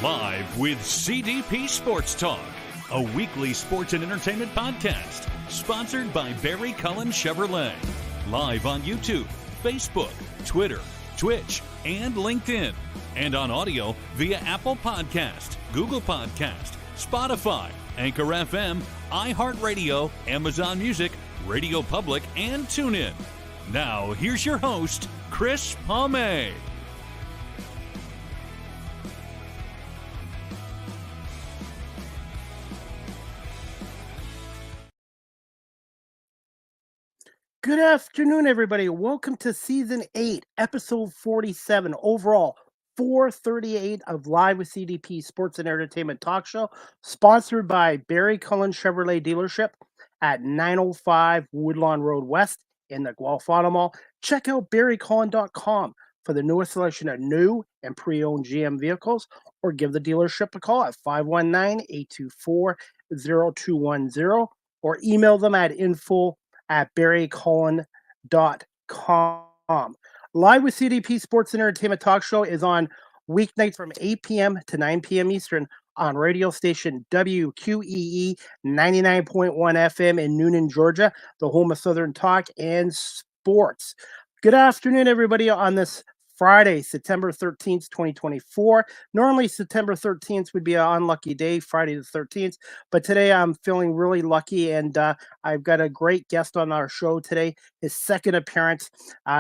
Live with CDP Sports Talk, a weekly sports and entertainment podcast sponsored by Barry Cullen Chevrolet. Live on YouTube, Facebook, Twitter, Twitch, and LinkedIn. And on audio via Apple Podcast, Google Podcast, Spotify, Anchor FM, iHeartRadio, Amazon Music, Radio Public, and TuneIn. Now, here's your host, Chris Palme. Good afternoon, everybody. Welcome to Season 8, Episode 47, overall 438 of Live with CDP Sports and Entertainment Talk Show, sponsored by Barry Cullen Chevrolet Dealership at 905 Woodlawn Road West in the Guelph Mall. Check out barrycullen.com for the newest selection of new and pre-owned GM vehicles, or give the dealership a call at 519-824-0210, or email them at info@barrycullen.com. Live with CDP Sports and Entertainment Talk Show is on weeknights from 8 p.m. to 9 p.m. Eastern on radio station WQEE 99.1 FM in Noonan, Georgia, the home of Southern Talk and Sports. Good afternoon, everybody, on this Friday, September 13th, 2024. Normally, September 13th would be an unlucky day, Friday the 13th. But today, I'm feeling really lucky, and I've got a great guest on our show today, his second appearance.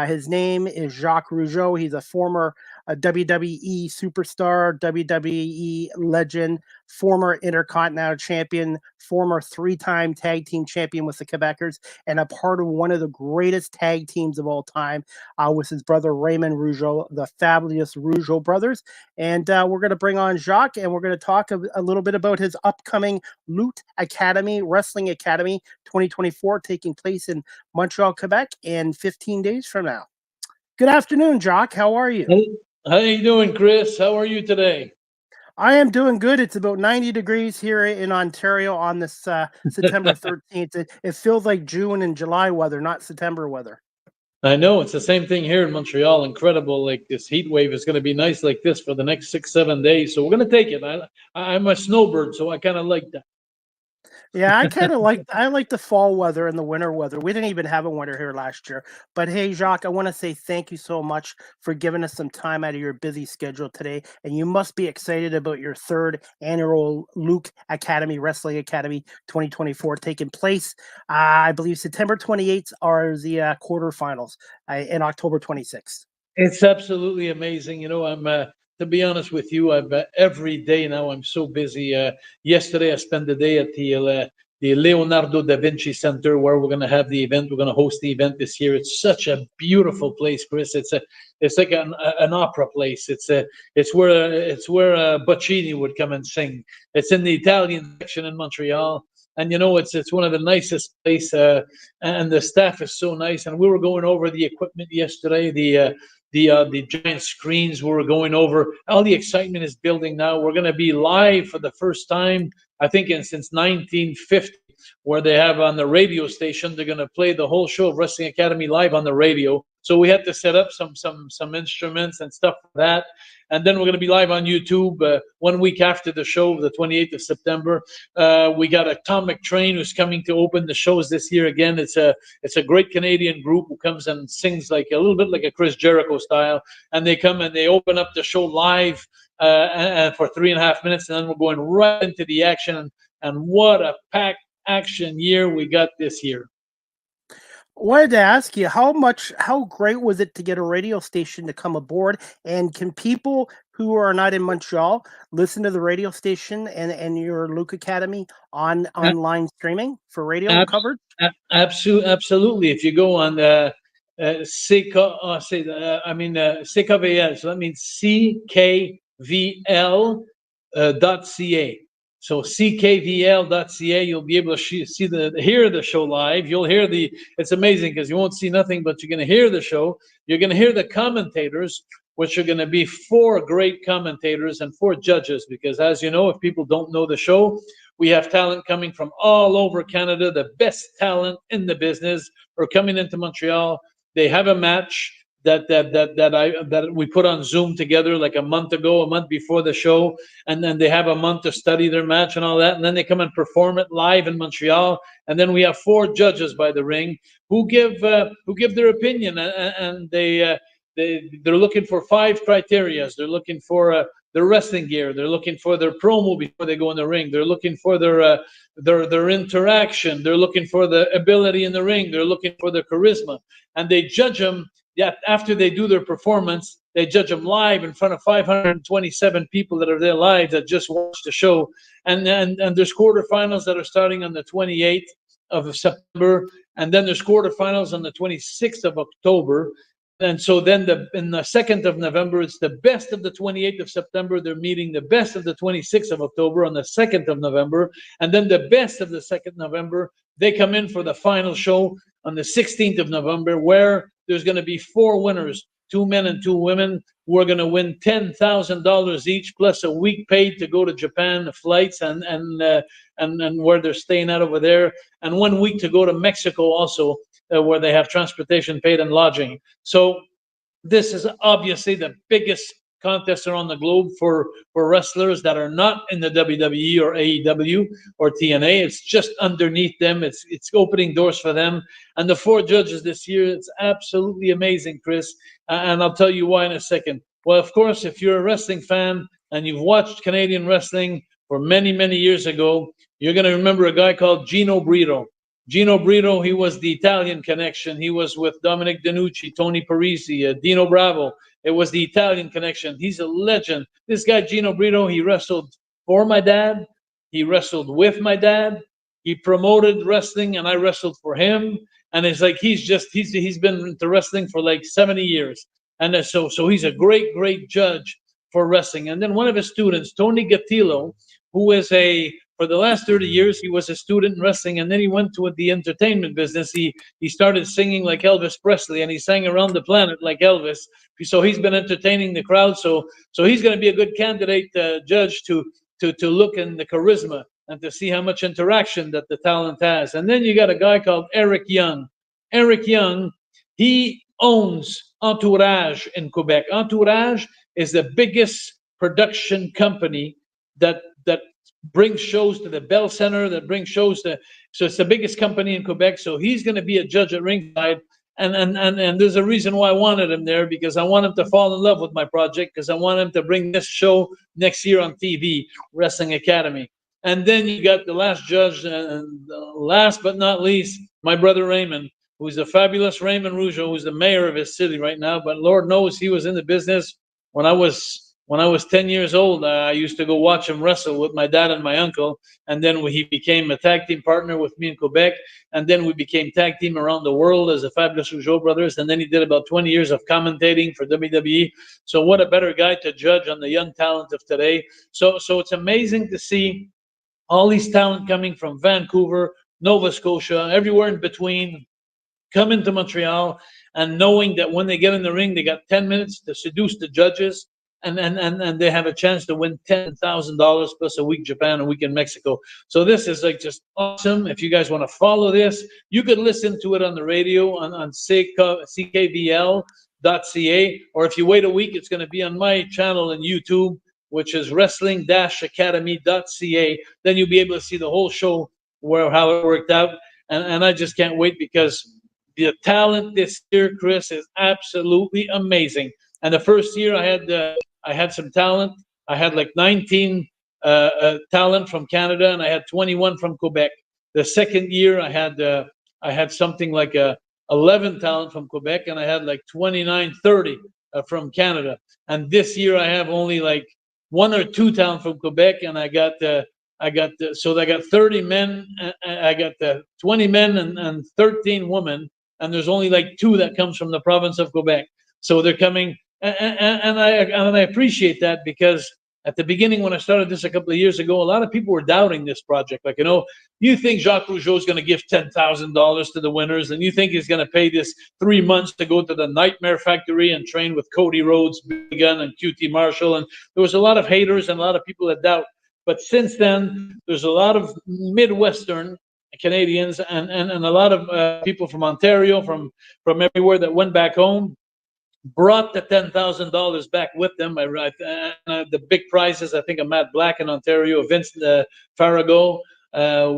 His name is Jacques Rougeau. He's a former WWE superstar, WWE legend, former Intercontinental champion, former three-time tag team champion with the Quebecers, and a part of one of the greatest tag teams of all time with his brother Raymond Rougeau, the Fabulous Rougeau brothers. And we're going to bring on Jacques, and we're going to talk a little bit about his upcoming Lutte Academy, Wrestling Academy 2024, taking place in Montreal, Quebec, in 15 days from now. Good afternoon, Jacques. How are you? Hey, how you doing, Chris? How are you today? I am doing good. It's about 90 degrees here in Ontario on this September 13th. It feels like June and July weather, not September weather. I know, it's the same thing here in Montreal. Incredible. Like, this heat wave is going to be nice like this for the next 6-7 days. So we're going to take it. I'm a snowbird, so I kind of like that. Yeah, I like the fall weather and the winter weather. We didn't even have a winter here last year. But hey, Jacques, I want to say thank you so much for giving us some time out of your busy schedule today. And you must be excited about your third annual Lutte Academy, Wrestling Academy 2024 taking place. I believe September 28th are the quarterfinals and October 26th. It's absolutely amazing. You know, to be honest with you, every day now I'm so busy. Yesterday I spent the day at the Leonardo da Vinci Center, where we're going to have the event. We're going to host the event this year. It's such a beautiful place, Chris. It's like an opera place. It's where Boccini would come and sing. It's in the Italian section in Montreal. And you know, it's one of the nicest places, and the staff is so nice. And we were going over the equipment yesterday, the giant screens we were going over. All the excitement is building now. We're going to be live for the first time, I think, since 1950, where they have on the radio station. They're going to play the whole show of Wrestling Academy live on the radio. So we had to set up some instruments and stuff for that. And then we're going to be live on YouTube 1 week after the show, the 28th of September. We got Atomic Train, who's coming to open the shows this year again. It's a great Canadian group who comes and sings like a little bit like a Chris Jericho style. And they come and they open up the show live and for 3.5 minutes, and then we're going right into the action. And what a packed action year we got this year. Wanted to ask you, how great was it to get a radio station to come aboard? And can people who are not in Montreal listen to the radio station and your Lutte Academy online streaming for radio coverage? Absolutely. If you go on CKVL, so that means CKVL.ca. So ckvl.ca, you'll be able to hear the show live. You'll hear it's amazing because you won't see nothing, but you're going to hear the show. You're going to hear the commentators, which are going to be 4 great commentators and 4 judges, because as you know, if people don't know the show, we have talent coming from all over Canada. The best talent in the business are coming into Montreal. They have a match. that we put on Zoom together like a month before the show, and then they have a month to study their match and all that, and then they come and perform it live in Montreal, and then we have 4 judges by the ring who give their opinion, and they're looking for 5 criterias. They're looking for their wrestling gear. They're looking for their promo before they go in the ring. They're looking for their interaction. They're looking for the ability in the ring. They're looking for their charisma, and they judge them. Yeah, after they do their performance, they judge them live in front of 527 people that are there live that just watched the show. And there's quarterfinals that are starting on the 28th of September, and then there's quarterfinals on the 26th of October. And so then in the 2nd of November, it's the best of the 28th of September. They're meeting the best of the 26th of October on the 2nd of November. And then the best of the 2nd November, they come in for the final show on the 16th of November, where there's going to be 4 winners, 2 men and 2 women, who are going to win $10,000 each, plus a week paid to go to Japan, the flights and where they're staying at over there, and 1 week to go to Mexico also, where they have transportation paid and lodging. So this is obviously the biggest contest around the globe for wrestlers that are not in the WWE or AEW or TNA. It's just underneath them. It's opening doors for them. And the 4 judges this year, it's absolutely amazing, Chris. And I'll tell you why in a second. Well, of course, if you're a wrestling fan and you've watched Canadian wrestling for many, many years ago, you're going to remember a guy called Gino Brito. Gino Brito, he was the Italian connection. He was with Dominic DeNucci, Tony Parisi, Dino Bravo. It was the Italian connection. He's a legend. This guy, Gino Brito, he wrestled for my dad. He wrestled with my dad. He promoted wrestling, and I wrestled for him. And it's like he's been into wrestling for like 70 years. And so he's a great, great judge for wrestling. And then one of his students, Tony Gattillo, who is for the last 30 years, he was a student in wrestling, and then he went to the entertainment business. He started singing like Elvis Presley, and he sang around the planet like Elvis. So he's been entertaining the crowd. So he's going to be a good candidate judge to look in the charisma and to see how much interaction that the talent has. And then you got a guy called Eric Young. Eric Young, he owns Entourage in Quebec. Entourage is the biggest production company that brings shows to the Bell Center, that brings shows to, so it's the biggest company in Quebec. So he's going to be a judge at ringside. And there's a reason why I wanted him there, because I want him to fall in love with my project, because I want him to bring this show next year on TV, Wrestling Academy. And then you got the last judge, and last but not least, my brother Raymond, who's the fabulous Raymond Rougeau, who's the mayor of his city right now. But Lord knows he was in the business when I was 10 years old. I used to go watch him wrestle with my dad and my uncle. And then he became a tag team partner with me in Quebec. And then we became tag team around the world as the Fabulous Rougeau brothers. And then he did about 20 years of commentating for WWE. So what a better guy to judge on the young talent of today. So it's amazing to see all these talent coming from Vancouver, Nova Scotia, everywhere in between, coming to Montreal and knowing that when they get in the ring, they got 10 minutes to seduce the judges. And they have a chance to win $10,000 plus a week Japan, a week in Mexico. So this is like just awesome. If you guys want to follow this, you could listen to it on the radio on CKVL.ca, or if you wait a week, it's going to be on my channel on YouTube, which is wrestling-academy.ca. Then you'll be able to see the whole show, how it worked out. And I just can't wait, because the talent this year, Chris, is absolutely amazing. And the first year I had some talent. I had like 19 talent from Canada, and I had 21 from Quebec. The second year I had something like 11 talent from Quebec, and I had like 29, 30 from Canada. And this year I have only like 1 or 2 talent from Quebec, and I got 30 men. I got 20 men and 13 women, and there's only like 2 that comes from the province of Quebec. So they're coming. And I appreciate that, because at the beginning, when I started this a couple of years ago, a lot of people were doubting this project. Like, you think Jacques Rougeau is going to give $10,000 to the winners, and you think he's going to pay this 3 months to go to the Nightmare Factory and train with Cody Rhodes, Big Gun, and QT Marshall. And there was a lot of haters and a lot of people that doubt. But since then, there's a lot of Midwestern Canadians and a lot of people from Ontario, from everywhere that went back home. brought the $10,000 back with them. The big prizes, I think, of Matt Black in Ontario, Vince Farrago,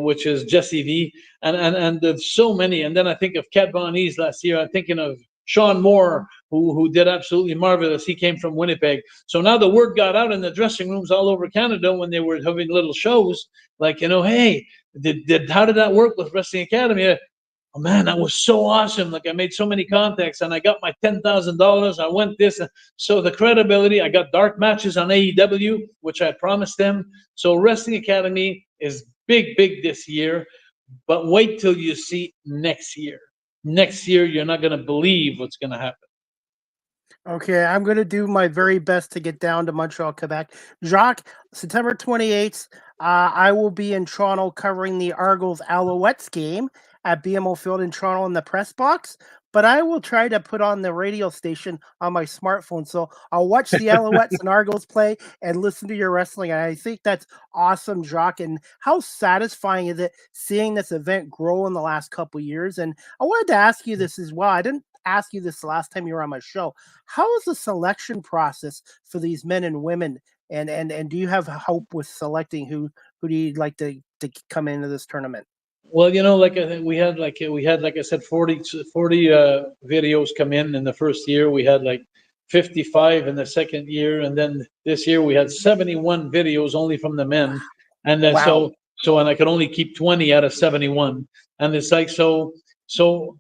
which is Jesse V, and there's so many. And then I think of Cat Von Ease last year. I'm thinking of Sean Moore, who did absolutely marvelous. He came from Winnipeg. So now the word got out in the dressing rooms all over Canada when they were having little shows, like, hey, how did that work with Wrestling Academy? Oh man, that was so awesome. Like, I made so many contacts and I got my $10,000. I went this. So the credibility, I got dark matches on AEW, which I promised them. So Wrestling Academy is big this year, but wait till you see next year. Next year, you're not going to believe what's going to happen. Okay, I'm going to do my very best to get down to Montreal, Quebec. Jacques, September 28th, I will be in Toronto covering the Argos Alouettes game at BMO Field in Toronto in the press box, but I will try to put on the radio station on my smartphone. So I'll watch the Alouettes and Argos play and listen to your wrestling. And I think that's awesome, Jacques. And how satisfying is it seeing this event grow in the last couple of years? And I wanted to ask you this as well. I didn't ask you this the last time you were on my show. How is the selection process for these men and women? And do you have hope with selecting who do you like to come into this tournament? Well, like I think we had, like I said, 40 videos come in the first year. We had like 55 in the second year, and then this year we had 71 videos only from the men, and then wow. so and I could only keep 20 out of 71, and it's like so. How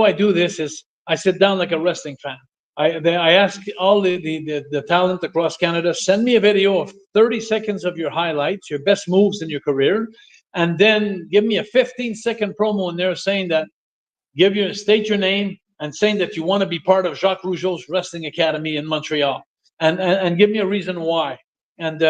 I do this is I sit down like a wrestling fan. I ask all the talent across Canada, send me a video of 30 seconds of your highlights, your best moves in your career. And then give me a 15-second promo in there saying that, state your name and saying that you want to be part of Jacques Rougeau's Wrestling Academy in Montreal, and give me a reason why. And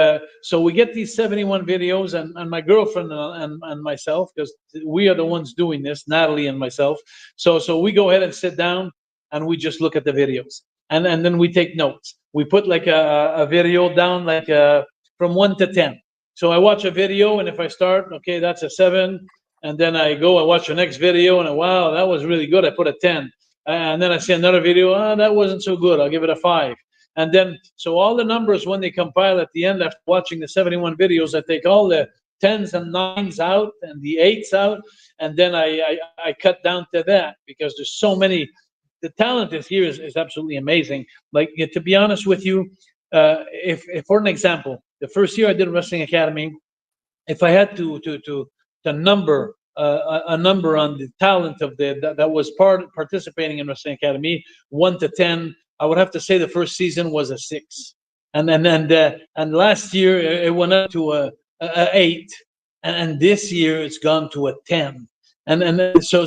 so we get these 71 videos, and my girlfriend and myself, because we are the ones doing this, Natalie and myself. So we go ahead and sit down and we just look at the videos, and then we take notes. We put like a video down, like from 1 to 10. So I watch a video, and if I start, okay, that's a 7, and then I watch the next video, and wow, that was really good. I put a 10, and then I see another video, that wasn't so good. I'll give it a 5, and then so all the numbers when they compile at the end after watching the 71 videos, I take all the 10s and 9s out and the 8s out, and then I cut down to that because there's so many. The talent this year is absolutely amazing. Like, to be honest with you, if for an example. The first year I did Wrestling Academy, if I had to number a number on the talent of that was participating in Wrestling Academy, 1 to 10, I would have to say the first season was a 6, and last year it went up to a 8, and this year it's gone to a 10, and so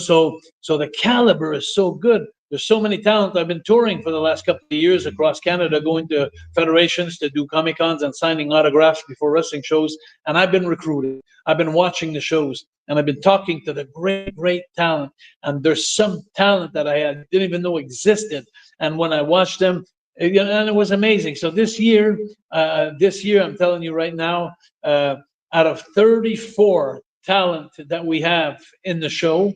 the caliber is so good. There's so many talent. I've been touring for the last couple of years across Canada, going to federations to do Comic-Cons and signing autographs before wrestling shows. And I've been recruited. I've been watching the shows, and I've been talking to the great talent. And there's some talent that I didn't even know existed. And when I watched them, and it was amazing. So this year, I'm telling you right now, out of 34 talent that we have in the show,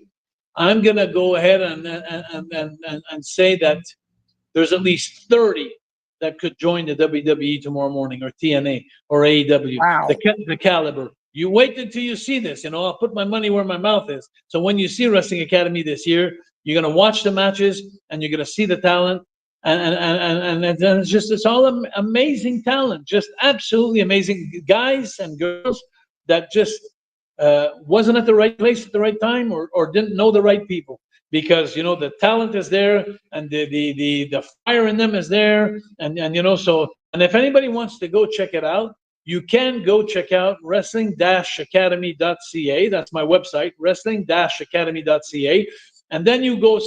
I'm going to go ahead and say that there's at least 30 that could join the WWE tomorrow morning, or TNA, or AEW. Wow. The caliber. You wait until you see this. I'll put my money where my mouth is. So when you see Wrestling Academy this year, you're going to watch the matches and you're going to see the talent. And it's all amazing talent, just absolutely amazing guys and girls that just wasn't at the right place at the right time, or didn't know the right people, because the talent is there and the fire in them is there, and if anybody wants to go check it out, you can go check out wrestling-academy.ca. That's my website, wrestling-academy.ca, and then you go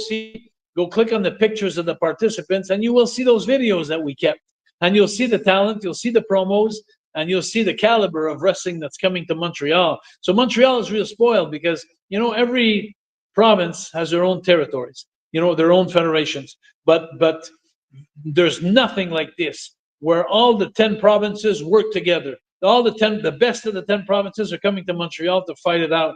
click on the pictures of the participants, and you will see those videos that we kept, and you'll see the talent, you'll see the promos, and you'll see the caliber of wrestling that's coming to Montreal. So Montreal is real spoiled because, every province has their own territories, their own federations. But there's nothing like this, where all the 10 provinces work together. The best of the 10 provinces are coming to Montreal to fight it out.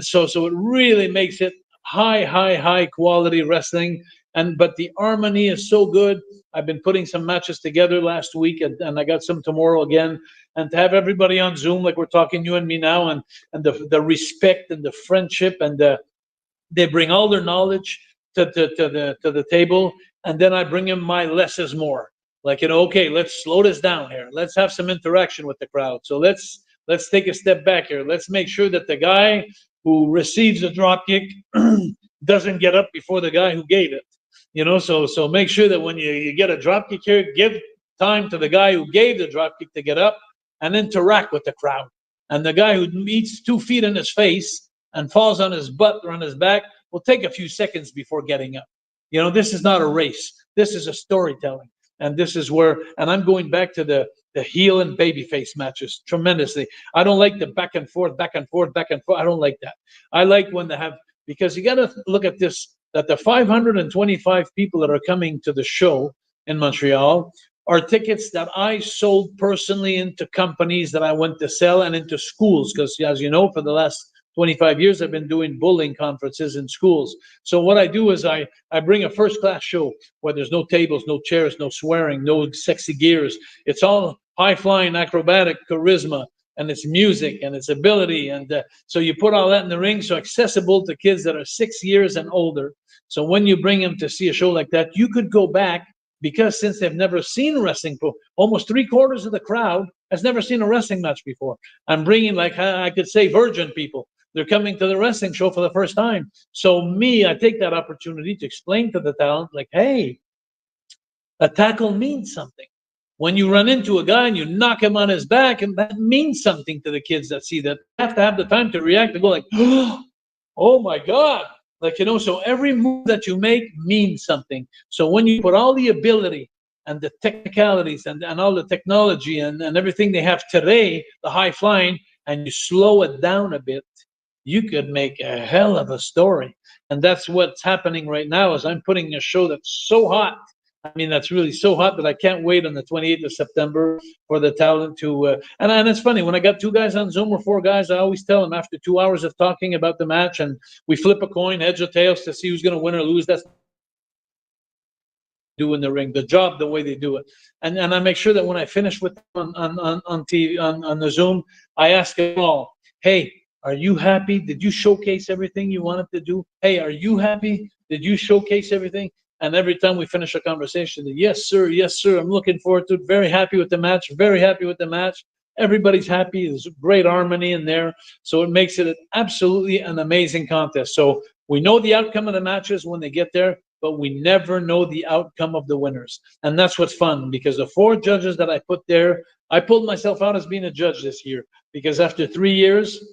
So it really makes it high quality wrestling. But the harmony is so good. I've been putting some matches together last week, and I got some tomorrow again. And to have everybody on Zoom like we're talking, you and me now, and the respect and the friendship, and they bring all their knowledge to the table, and then I bring them my less is more. Like, okay, let's slow this down here. Let's have some interaction with the crowd. So let's take a step back here. Let's make sure that the guy who receives a drop kick doesn't get up before the guy who gave it. So make sure that when you get a drop kick here, give time to the guy who gave the drop kick to get up and interact with the crowd. And the guy who eats 2 feet in his face and falls on his butt or on his back will take a few seconds before getting up. This is not a race. This is a storytelling. And this is where, and I'm going back to the heel and babyface matches tremendously. I don't like the back and forth, back and forth, back and forth. I don't like that. I like when they have, because you got to look at this, that the 525 people that are coming to the show in Montreal are tickets that I sold personally into companies that I went to sell and into schools. Because as you know, for the last 25 years, I've been doing bowling conferences in schools. So what I do is I bring a first-class show where there's no tables, no chairs, no swearing, no sexy gears. It's all high-flying, acrobatic charisma, and it's music, and it's ability. And so you put all that in the ring, so accessible to kids that are 6 years and older. So when you bring them to see a show like that, you could go back, because since they've never seen wrestling, almost 3/4 of the crowd has never seen a wrestling match before. I'm bringing, like I could say, virgin people. They're coming to the wrestling show for the first time. So I take that opportunity to explain to the talent, like, hey, a tackle means something. When you run into a guy and you knock him on his back, and that means something to the kids that see that. They have to have the time to react, to go like, oh my God. Like, so every move that you make means something. So when you put all the ability and the technicalities and all the technology and everything they have today, the high flying, and you slow it down a bit, you could make a hell of a story. And that's what's happening right now, is I'm putting a show that's so hot. I mean, that's really so hot that I can't wait on the 28th of September for the talent to, and it's funny, when I got 2 guys on Zoom or 4 guys, I always tell them after 2 hours of talking about the match, and we flip a coin, heads or tails, to see who's going to win or lose. That's do in the ring, the job, the way they do it. And I make sure that when I finish with them on TV, on the Zoom, I ask them all, hey, are you happy? Did you showcase everything you wanted to do? Hey, are you happy? Did you showcase everything? And every time we finish a conversation, yes, sir, yes, sir. I'm looking forward to it. Very happy with the match. Very happy with the match. Everybody's happy. There's great harmony in there. So it makes it absolutely an amazing contest. So we know the outcome of the matches when they get there, but we never know the outcome of the winners. And that's what's fun, because the 4 judges that I put there, I pulled myself out as being a judge this year, because after 3 years,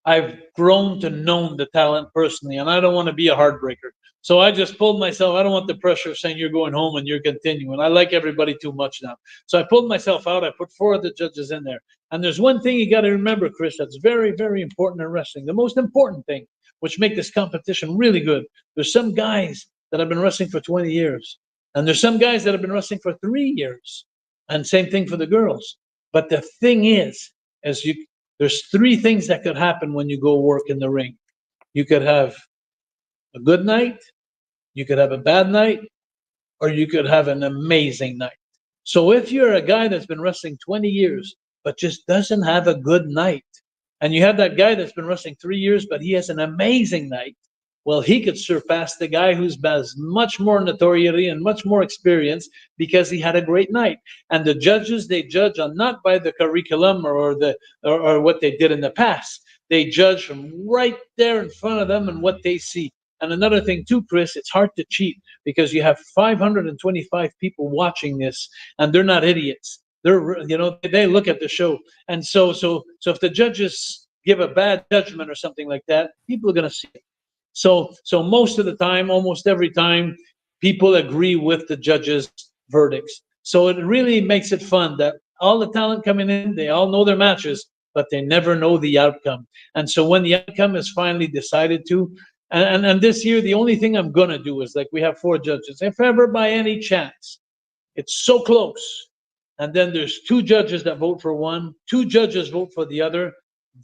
I've grown to know the talent personally, and I don't want to be a heartbreaker. So I just pulled myself. I don't want the pressure of saying you're going home and you're continuing. I like everybody too much now. So I pulled myself out. I put 4 of the judges in there. And there's one thing you got to remember, Chris, that's very, very important in wrestling. The most important thing, which make this competition really good. There's some guys that have been wrestling for 20 years. And there's some guys that have been wrestling for 3 years. And same thing for the girls. But the thing is there's 3 things that could happen when you go work in the ring. You could have a good night, you could have a bad night, or you could have an amazing night. So if you're a guy that's been wrestling 20 years, but just doesn't have a good night, and you have that guy that's been wrestling 3 years, but he has an amazing night, well, he could surpass the guy who's has much more notoriety and much more experience because he had a great night. And the judges, they judge on not by the curriculum or what they did in the past. They judge from right there in front of them and what they see. And another thing too, Chris, it's hard to cheat because you have 525 people watching this, and they're not idiots. They look at the show, and so if the judges give a bad judgment or something like that, people are going to see it. So most of the time, almost every time, people agree with the judges' verdicts. So it really makes it fun that all the talent coming in, they all know their matches, but they never know the outcome. And so when the outcome is finally decided to, and this year, the only thing I'm going to do is, like, we have 4 judges. If ever by any chance it's so close, and then there's 2 judges that vote for one, 2 judges vote for the other,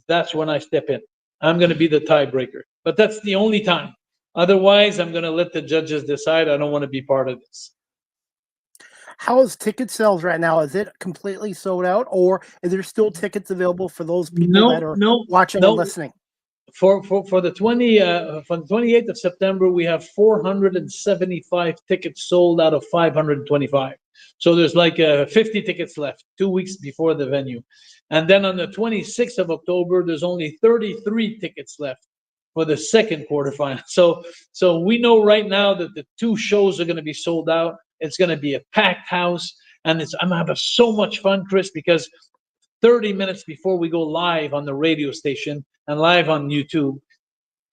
that's when I step in. I'm going to be the tiebreaker. But that's the only time. Otherwise, I'm going to let the judges decide. I don't want to be part of this. How is ticket sales right now? Is it completely sold out, or is there still tickets available for those people that are watching and listening? For the 28th of September, we have 475 tickets sold out of 525. So there's like 50 tickets left, 2 weeks before the venue. And then on the 26th of October, there's only 33 tickets left for the second quarterfinal. So we know right now that the two shows are going to be sold out. It's going to be a packed house, and I'm going to have so much fun, Chris, because 30 minutes before we go live on the radio station and live on YouTube,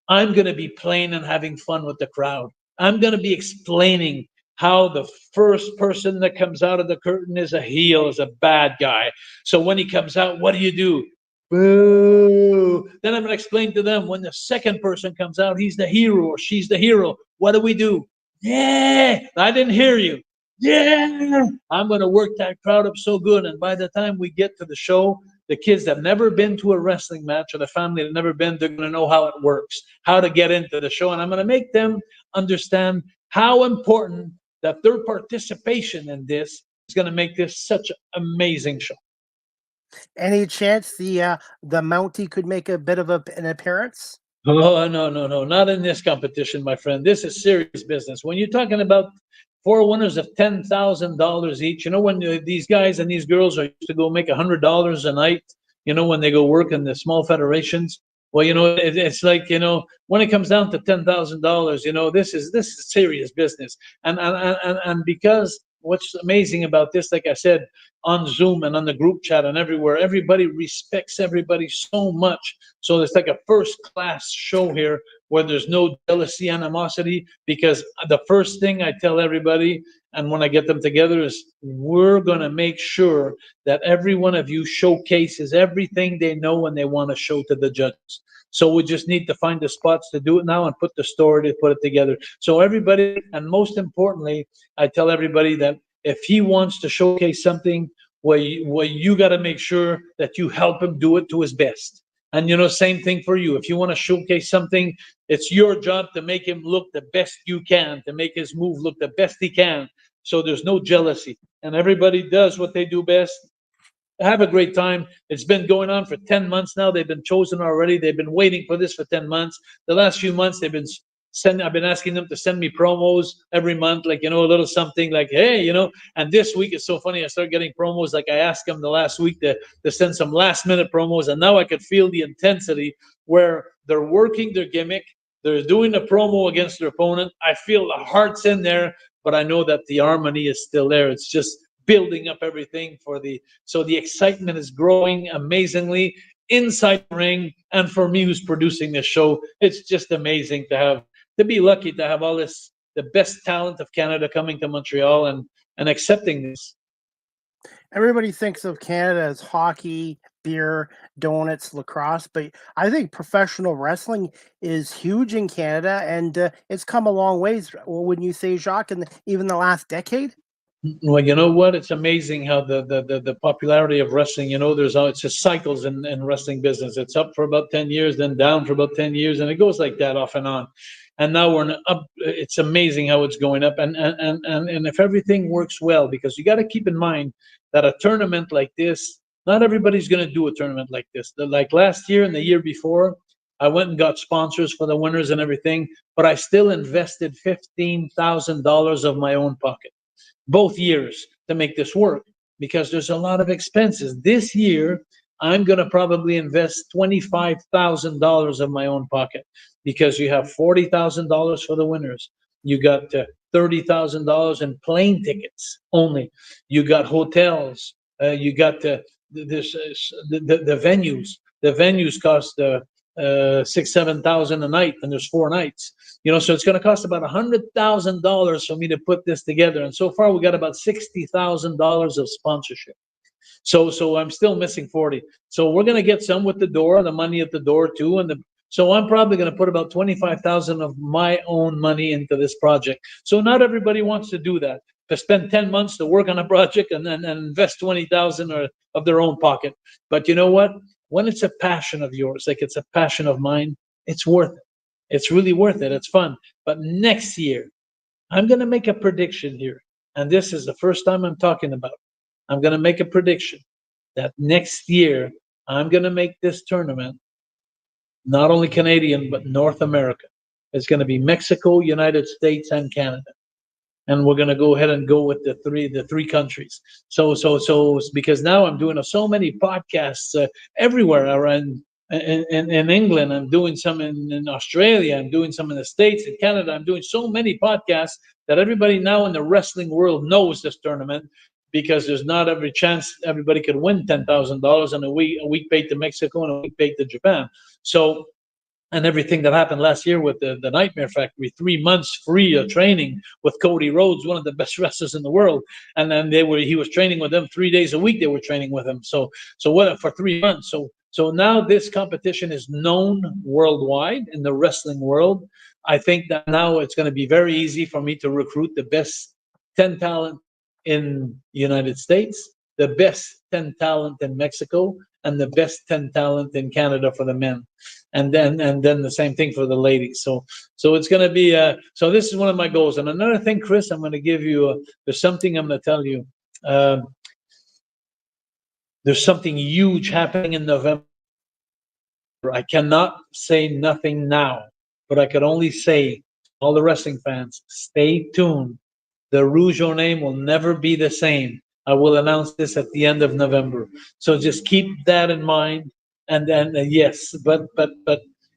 I'm going to be playing and having fun with the crowd. I'm going to be explaining how the first person that comes out of the curtain is a heel, is a bad guy. So when he comes out, what do? Boo! Then I'm going to explain to them when the second person comes out, he's the hero or she's the hero. What do? Yeah! I didn't hear you. Yeah! I'm going to work that crowd up so good. And by the time we get to the show, the kids that have never been to a wrestling match or the family that have never been, they're going to know how it works, how to get into the show. And I'm going to make them understand how important that their participation in this is going to make this such an amazing show. Any chance the Mountie could make a bit of an appearance? Oh, no, not in this competition, my friend. This is serious business. When you're talking about 4 winners of $10,000 each, when these guys and these girls are used to go make $100 a night, when they go work in the small federations. Well, it's like, when it comes down to $10,000, this is serious business. And because what's amazing about this, like I said, on Zoom and on the group chat and everywhere, everybody respects everybody so much. So it's like a first-class show here where there's no jealousy, animosity, because the first thing I tell everybody, and when I get them together, is we're going to make sure that every one of you showcases everything they know when they want to show to the judges. So we just need to find the spots to do it now and put the story to put it together. So everybody, and most importantly, I tell everybody that if he wants to showcase something, well, you got to make sure that you help him do it to his best. And, same thing for you. If you want to showcase something, it's your job to make him look the best you can, to make his move look the best he can. So there's no jealousy. And everybody does what they do best. Have a great time. It's been going on for 10 months now. They've been chosen already. They've been waiting for this for 10 months. The last few months, I've been asking them to send me promos every month, like, a little something like, hey, and this week it's so funny. I started getting promos. Like I asked them the last week to send some last minute promos. And now I could feel the intensity where they're working their gimmick. They're doing a promo against their opponent. I feel the heart's in there, but I know that the harmony is still there. It's just building up everything so the excitement is growing amazingly inside the ring. And for me, who's producing this show, it's just amazing to be lucky to have all this, the best talent of Canada coming to Montreal and accepting this. Everybody thinks of Canada as hockey, beer, donuts, lacrosse, but I think professional wrestling is huge in Canada, and it's come a long ways. Wouldn't you say, Jacques, in even the last decade? Well, you know what? It's amazing how the popularity of wrestling, it's just cycles in wrestling business. It's up for about 10 years, then down for about 10 years, and it goes like that off and on. And now we're up. It's amazing how it's going up. And if everything works well, because you got to keep in mind that a tournament like this, not everybody's going to do a tournament like this. Like last year and the year before, I went and got sponsors for the winners and everything, but I still invested $15,000 of my own pocket both years to make this work, because there's a lot of expenses. This year, I'm going to probably invest $25,000 of my own pocket, because you have $40,000 for the winners. You got $30,000 in plane tickets only. You got hotels. You got the venues. The venues cost $6,000-7,000 a night, and there's 4 nights. So it's going to cost about $100,000 for me to put this together. And so far, we got about $60,000 of sponsorship. So I'm still missing 40. So we're going to get some with the money at the door too. So I'm probably going to put about 25,000 of my own money into this project. So not everybody wants to do that, to spend 10 months to work on a project and then invest 20,000 of their own pocket. But you know what? When it's a passion of yours, like it's a passion of mine, it's worth it. It's really worth it. It's fun. But next year, I'm going to make a prediction here. And this is the first time I'm talking about it. I'm going to make a prediction that next year, I'm going to make this tournament not only Canadian, but North America. It's going to be Mexico, United States, and Canada. And we're going to go ahead and go with the three countries. So because now I'm doing so many podcasts everywhere around in England. I'm doing some in Australia. I'm doing some in the States, in Canada. I'm doing so many podcasts that everybody now in the wrestling world knows this tournament, because there's not every chance everybody could win $10,000 and a week paid to Mexico and a week paid to Japan. So, and everything that happened last year with the Nightmare Factory, 3 months free of training with Cody Rhodes, one of the best wrestlers in the world. And then he was training with them 3 days a week. They were training with him. So what for 3 months? So now this competition is known worldwide in the wrestling world. I think that now it's going to be very easy for me to recruit the best 10 talent in the United States, the best 10 talent in Mexico, and the best 10 talent in Canada for the men. And then the same thing for the ladies. So it's going to be so this is one of my goals. And another thing, Chris, I'm going to give you there's something I'm going to tell you. There's something huge happening in November. I cannot say nothing now, but I could only say, all the wrestling fans, stay tuned. The Rougeau name will never be the same. I will announce this at the end of November. So just keep that in mind. And then yes, but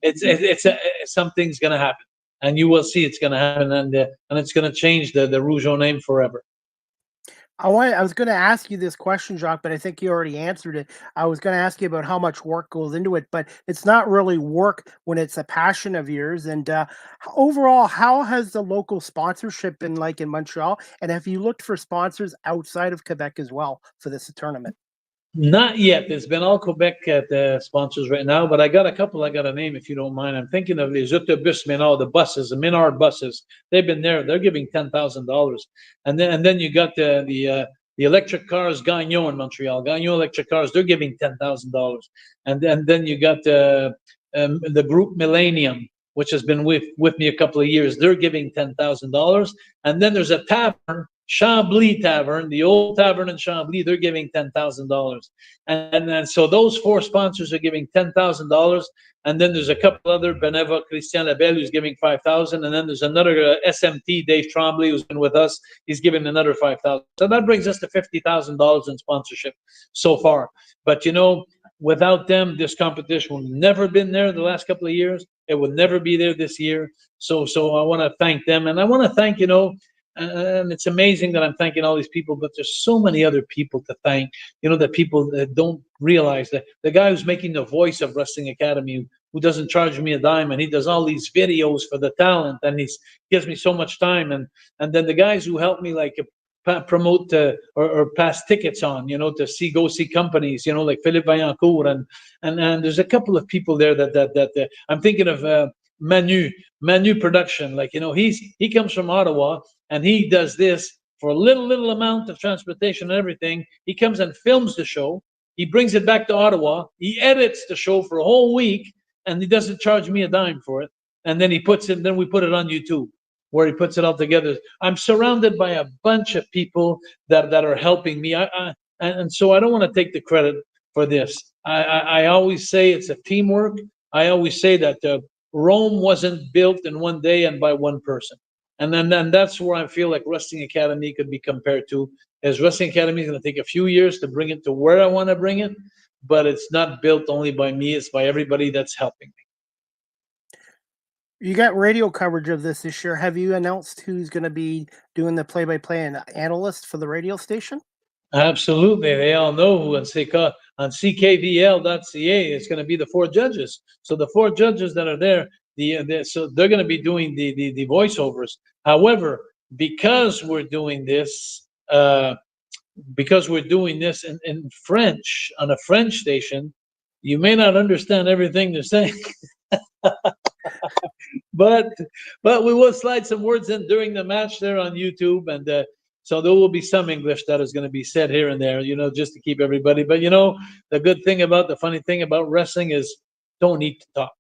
it's something's going to happen, and you will see it's going to happen, and it's going to change the Rougeau name forever. I was going to ask you this question, Jacques, but I think you already answered it. I was going to ask you about how much work goes into it, but it's not really work when it's a passion of yours. And overall, how has the local sponsorship been like in Montreal? And have you looked for sponsors outside of Quebec as well for this tournament? Not yet. It's been all Quebec at the sponsors right now, but I got a couple I got to name if you don't mind. I'm thinking of les autobus Ménard, the buses, the Ménard buses. They've been there. They're giving $10,000, and then you got the electric cars Gagnon in Montreal. Gagnon electric cars. They're giving $10,000, and then you got the group Millennium, which has been with me a couple of years. They're giving $10,000, and then there's a tavern. Chambly Tavern, the old tavern in Chambly, they're giving $10,000, and so those 4 sponsors are giving $10,000, and then there's a couple other, Beneva Christian Labelle, who's giving $5,000, and then there's another SMT Dave Tremblay, who's been with us, he's giving another $5,000. So that brings us to $50,000 in sponsorship so far. But without them, this competition would never been there the last couple of years. It would never be there this year. So I want to thank them, and I want to thank and it's amazing that I'm thanking all these people, but there's so many other people to thank, that people that don't realize that the guy who's making the voice of Wrestling Academy, who doesn't charge me a dime, and he does all these videos for the talent, and he gives me so much time. And then the guys who help me, like promote or pass tickets on, to go see companies, like Philippe Vaillancourt, and there's a couple of people there that I'm thinking of. Manu Production, he comes from Ottawa, and he does this for a little amount of transportation and everything. He comes and films the show. He brings it back to Ottawa. He edits the show for a whole week, and he doesn't charge me a dime for it. And then then we put it on YouTube, where he puts it all together. I'm surrounded by a bunch of people that are helping me. And so I don't want to take the credit for this. I always say it's a teamwork. I always say that Rome wasn't built in one day and by one person. And then that's where I feel like Wrestling Academy could be compared to. As Wrestling Academy is going to take a few years to bring it to where I want to bring it, but it's not built only by me, it's by everybody that's helping me. You got radio coverage of this year. Have you announced who's going to be doing the play-by-play and analyst for the radio station? Absolutely. They all know who on CKVL.ca it's going to be the 4 judges. So the 4 judges that are there, so they're going to be doing the voiceovers. However, because we're doing this in French on a French station, you may not understand everything they're saying. but we will slide some words in during the match there on YouTube, and so there will be some English that is going to be said here and there, just to keep everybody. But the funny thing about wrestling is don't need to talk.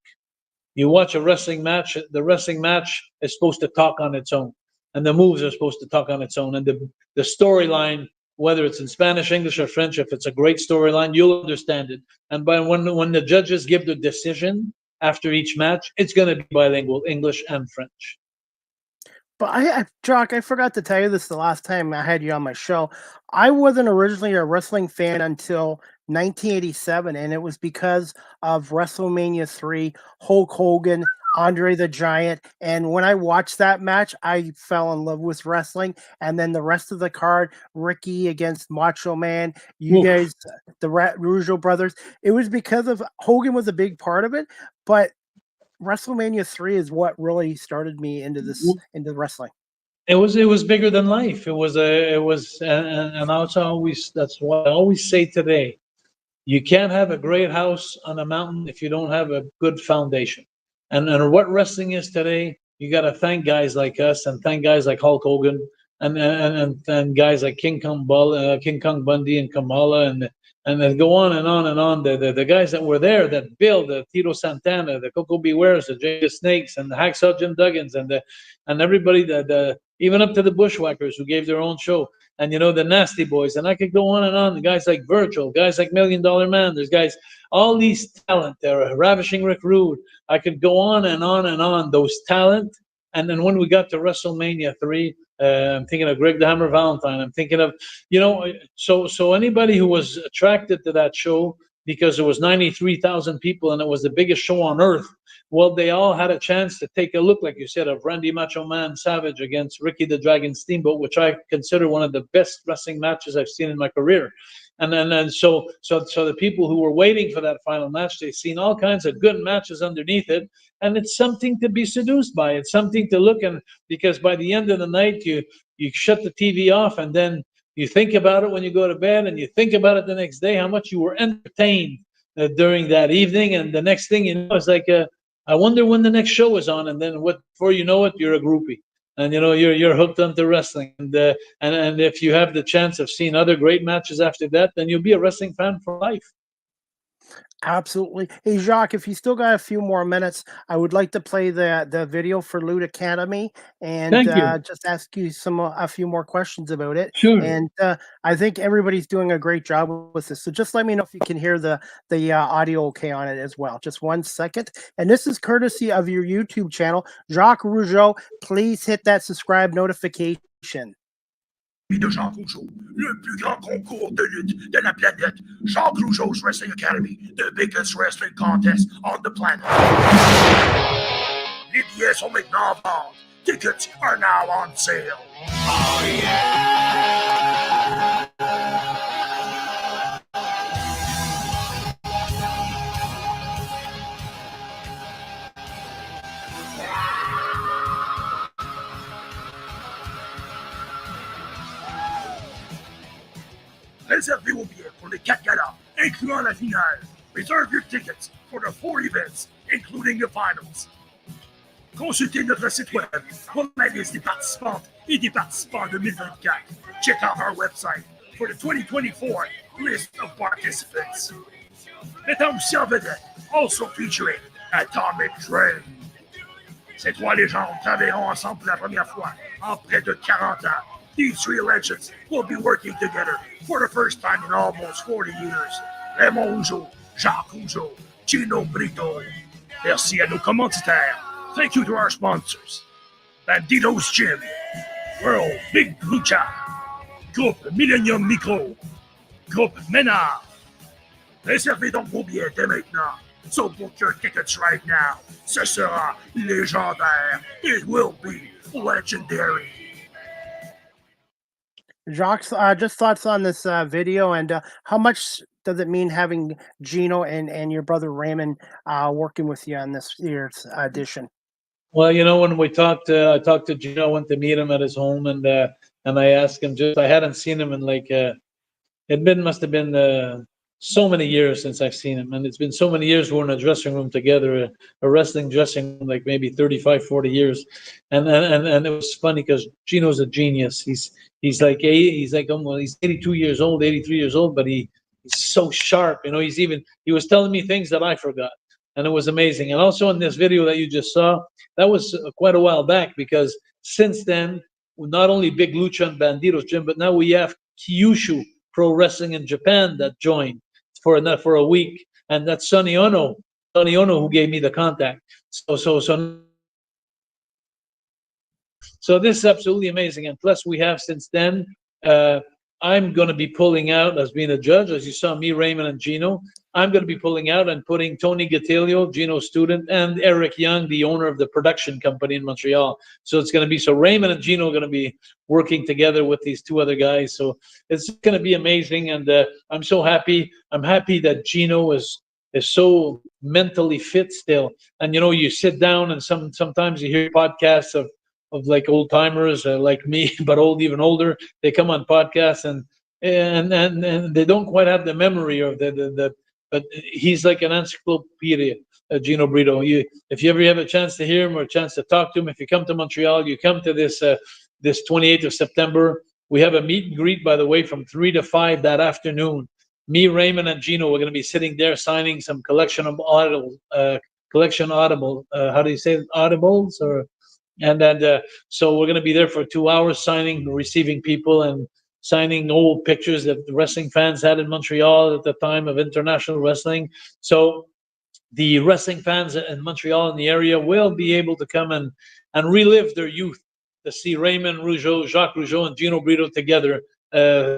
You watch a wrestling match, the wrestling match is supposed to talk on its own, and the moves are supposed to talk on its own, and the storyline, whether it's in Spanish, English, or French, if it's a great storyline, you'll understand it. And when the judges give the decision after each match, it's going to be bilingual, English and French. But Jacques, I forgot to tell you this the last time I had you on my show. I wasn't originally a wrestling fan until 1987, and it was because of WrestleMania 3, Hulk Hogan, Andre the Giant. And when I watched that match, I fell in love with wrestling. And then the rest of the card, Ricky against Macho Man, you guys, the Rougeau brothers, it was because of Hogan was a big part of it. But WrestleMania 3 is what really started me into wrestling. It was bigger than life. And that's what I always say today. You can't have a great house on a mountain if you don't have a good foundation. And what wrestling is today, you got to thank guys like us and thank guys like Hulk Hogan and guys like King Kong Bundy and Kamala and then go on and on and on. The guys that were there, that Bill, the Tito Santana, the Coco Bewares, the Jay the Snakes, and the Hacksaw Jim Duggins, and everybody, even up to the Bushwhackers who gave their own show, and the Nasty Boys, and I could go on and on. The guys like Virgil, guys like $1 Million Man, there's guys, all these talent there, Ravishing Rick Rude. I could go on and on and on. Those talent, and then when we got to WrestleMania 3. I'm thinking of Greg the Hammer Valentine. I'm thinking of, so anybody who was attracted to that show because there was 93,000 people and it was the biggest show on earth, well, they all had a chance to take a look, like you said, of Randy Macho Man Savage against Ricky the Dragon Steamboat, which I consider one of the best wrestling matches I've seen in my career. And so the people who were waiting for that final match, they've seen all kinds of good matches underneath it, and it's something to be seduced by. It's something to look at, because by the end of the night, you shut the TV off, and then you think about it when you go to bed, and you think about it the next day, how much you were entertained during that evening, and the next thing you know, it's like, I wonder when the next show is on, and then before you know it, you're a groupie. And you're hooked onto wrestling, and if you have the chance of seeing other great matches after that, then you'll be a wrestling fan for life. Absolutely. Hey, Jacques, if you still got a few more minutes, I would like to play the video for Loot Academy and just ask you a few more questions about it. Sure. And I think everybody's doing a great job with this. So just let me know if you can hear the audio okay on it as well. Just 1 second. And this is courtesy of your YouTube channel, Jacques Rougeau. Please hit that subscribe notification. De Jacques Rougeau, le plus grand concours de lutte de la planète, Jacques Rougeau's Wrestling Academy, the biggest wrestling contest on the planet. Les billets sont maintenant en vente. Tickets are now on sale. Oh yeah! Réservez vos billets pour les 4 galas, incluant la finale. Reserve your tickets for the 4 events, including the finals. Consultez notre site web pour la liste des participantes et des participants 2024. Check out our website for the 2024 list of participants. Mettant aussi en vedette, also featuring Atomic Train. Ces 3 légendes travailleront ensemble pour la première fois en près de 40 ans. These 3 legends will be working together for the first time in almost 40 years. Raymond Rougeau, Jacques Rougeau, Gino Brito. Merci à nos commanditaires. Thank you to our sponsors. Bandito's Gym, World Big Lucha, Groupe Millennium Micro, Groupe Ménard. Réservez donc vos billets dès maintenant. So book your tickets right now. Ce sera légendaire. It will be legendary. Jacques, just thoughts on this video, and how much does it mean having Gino and your brother Raymond working with you on this year's edition? Well, when we talked, I talked to Gino, went to meet him at his home, and I asked him, I hadn't seen him in must have been so many years since I've seen him, and it's been so many years we're in a dressing room together, a wrestling dressing room, like maybe 35, 40 years, and it was funny because Gino's a genius. He's 82 years old, 83 years old, but he's so sharp. He was telling me things that I forgot. and it was amazing. And also in this video that you just saw, that was quite a while back, because since then, not only Big Lucha and Bandidos Jim, but now we have Kyushu Pro Wrestling in Japan that joined for a week, and that's Sonny Ono who gave me the contact. So this is absolutely amazing. And plus we have since then, I'm going to be pulling out as being a judge, as you saw me, Raymond, and Gino. I'm going to be pulling out and putting Tony Gattilio, Gino's student, and Eric Young, the owner of the production company in Montreal. So it's going to be, so Raymond and Gino are going to be working together with these two other guys. So it's going to be amazing. And I'm so happy. I'm happy that Gino is so mentally fit still. And, you know, you sit down and sometimes you hear podcasts of like old timers like me, but even older. They come on podcasts and they don't quite have the memory of but he's like an encyclopedia, Gino Brito. If you ever have a chance to hear him or a chance to talk to him, if you come to Montreal, you come to this 28th of September. We have a meet and greet, by the way, from 3 to 5 that afternoon. Me, Raymond, and Gino, we're going to be sitting there signing some collection audible. How do you say it? Audibles or? And then, so we're going to be there for 2 hours signing, receiving people, and signing old pictures that the wrestling fans had in Montreal at the time of international wrestling. So the wrestling fans in Montreal in the area will be able to come and relive their youth, to see Raymond Rougeau, Jacques Rougeau, and Gino Brito together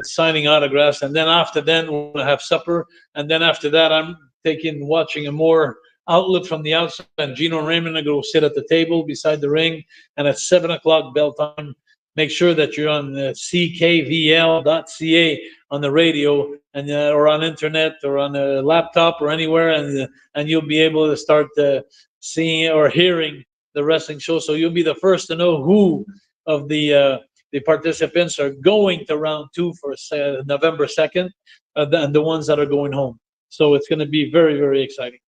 signing autographs. And then after that, we're going to have supper. And then after that, I'm watching a more outlet from the outside, and Gino and Raymond are going to sit at the table beside the ring. And at 7 o'clock bell time, make sure that you're on ckvl.ca on the radio, and or on internet or on a laptop or anywhere, and you'll be able to start seeing or hearing the wrestling show. So you'll be the first to know who of the participants are going to round 2 for November 2nd, and the ones that are going home. So it's going to be very, very exciting.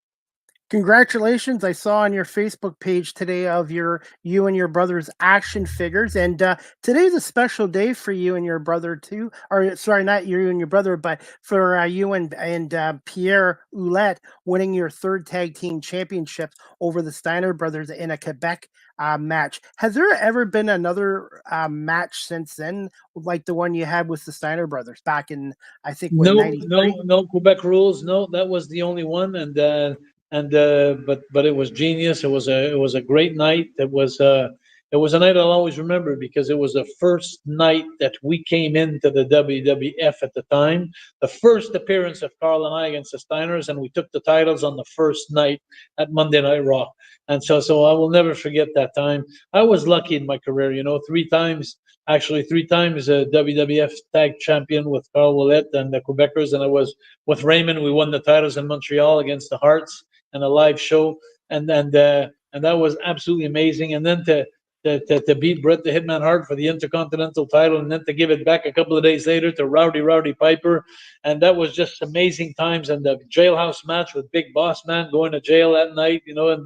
Congratulations. I saw on your Facebook page today of you and your brother's action figures. And today's a special day for you and your brother too. Or sorry, not you and your brother, but for you and Pierre Ouellet winning your 3rd tag team championship over the Steiner brothers in a Quebec match. Has there ever been another match since then, like the one you had with the Steiner brothers back in, I think, no Quebec rules. No, that was the only one. But it was genius. It was a great night. It was a night I'll always remember, because it was the first night that we came into the WWF at the time. The first appearance of Carl and I against the Steiners, and we took the titles on the first night at Monday Night Raw. And so I will never forget that time. I was lucky in my career, you know, 3 times a WWF Tag Champion with Carl Ouellet and the Quebecers, and I was with Raymond. We won the titles in Montreal against the Hearts and a live show, and that was absolutely amazing. And then to beat Bret the Hitman Hart for the Intercontinental title, and then to give it back a couple of days later to Rowdy Piper, and that was just amazing times. And the jailhouse match with Big Boss Man going to jail that night, you know, and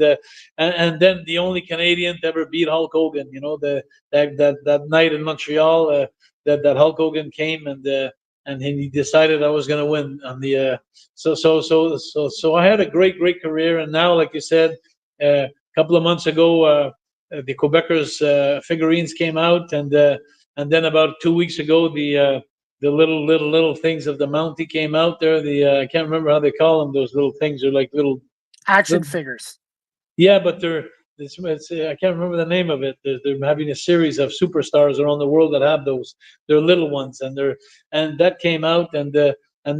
then the only Canadian to ever beat Hulk Hogan, you know, that night in Montreal, that Hulk Hogan came and he decided I was going to win on the so I had a great career. And now, like you said, a couple of months ago, the Quebecers figurines came out, and then about 2 weeks ago, the little things of the Mountie came out there. I can't remember how they call them. Those little things are like little action figures. Yeah, but I can't remember the name of it. They're having a series of superstars around the world that have those. They're little ones, and that came out, and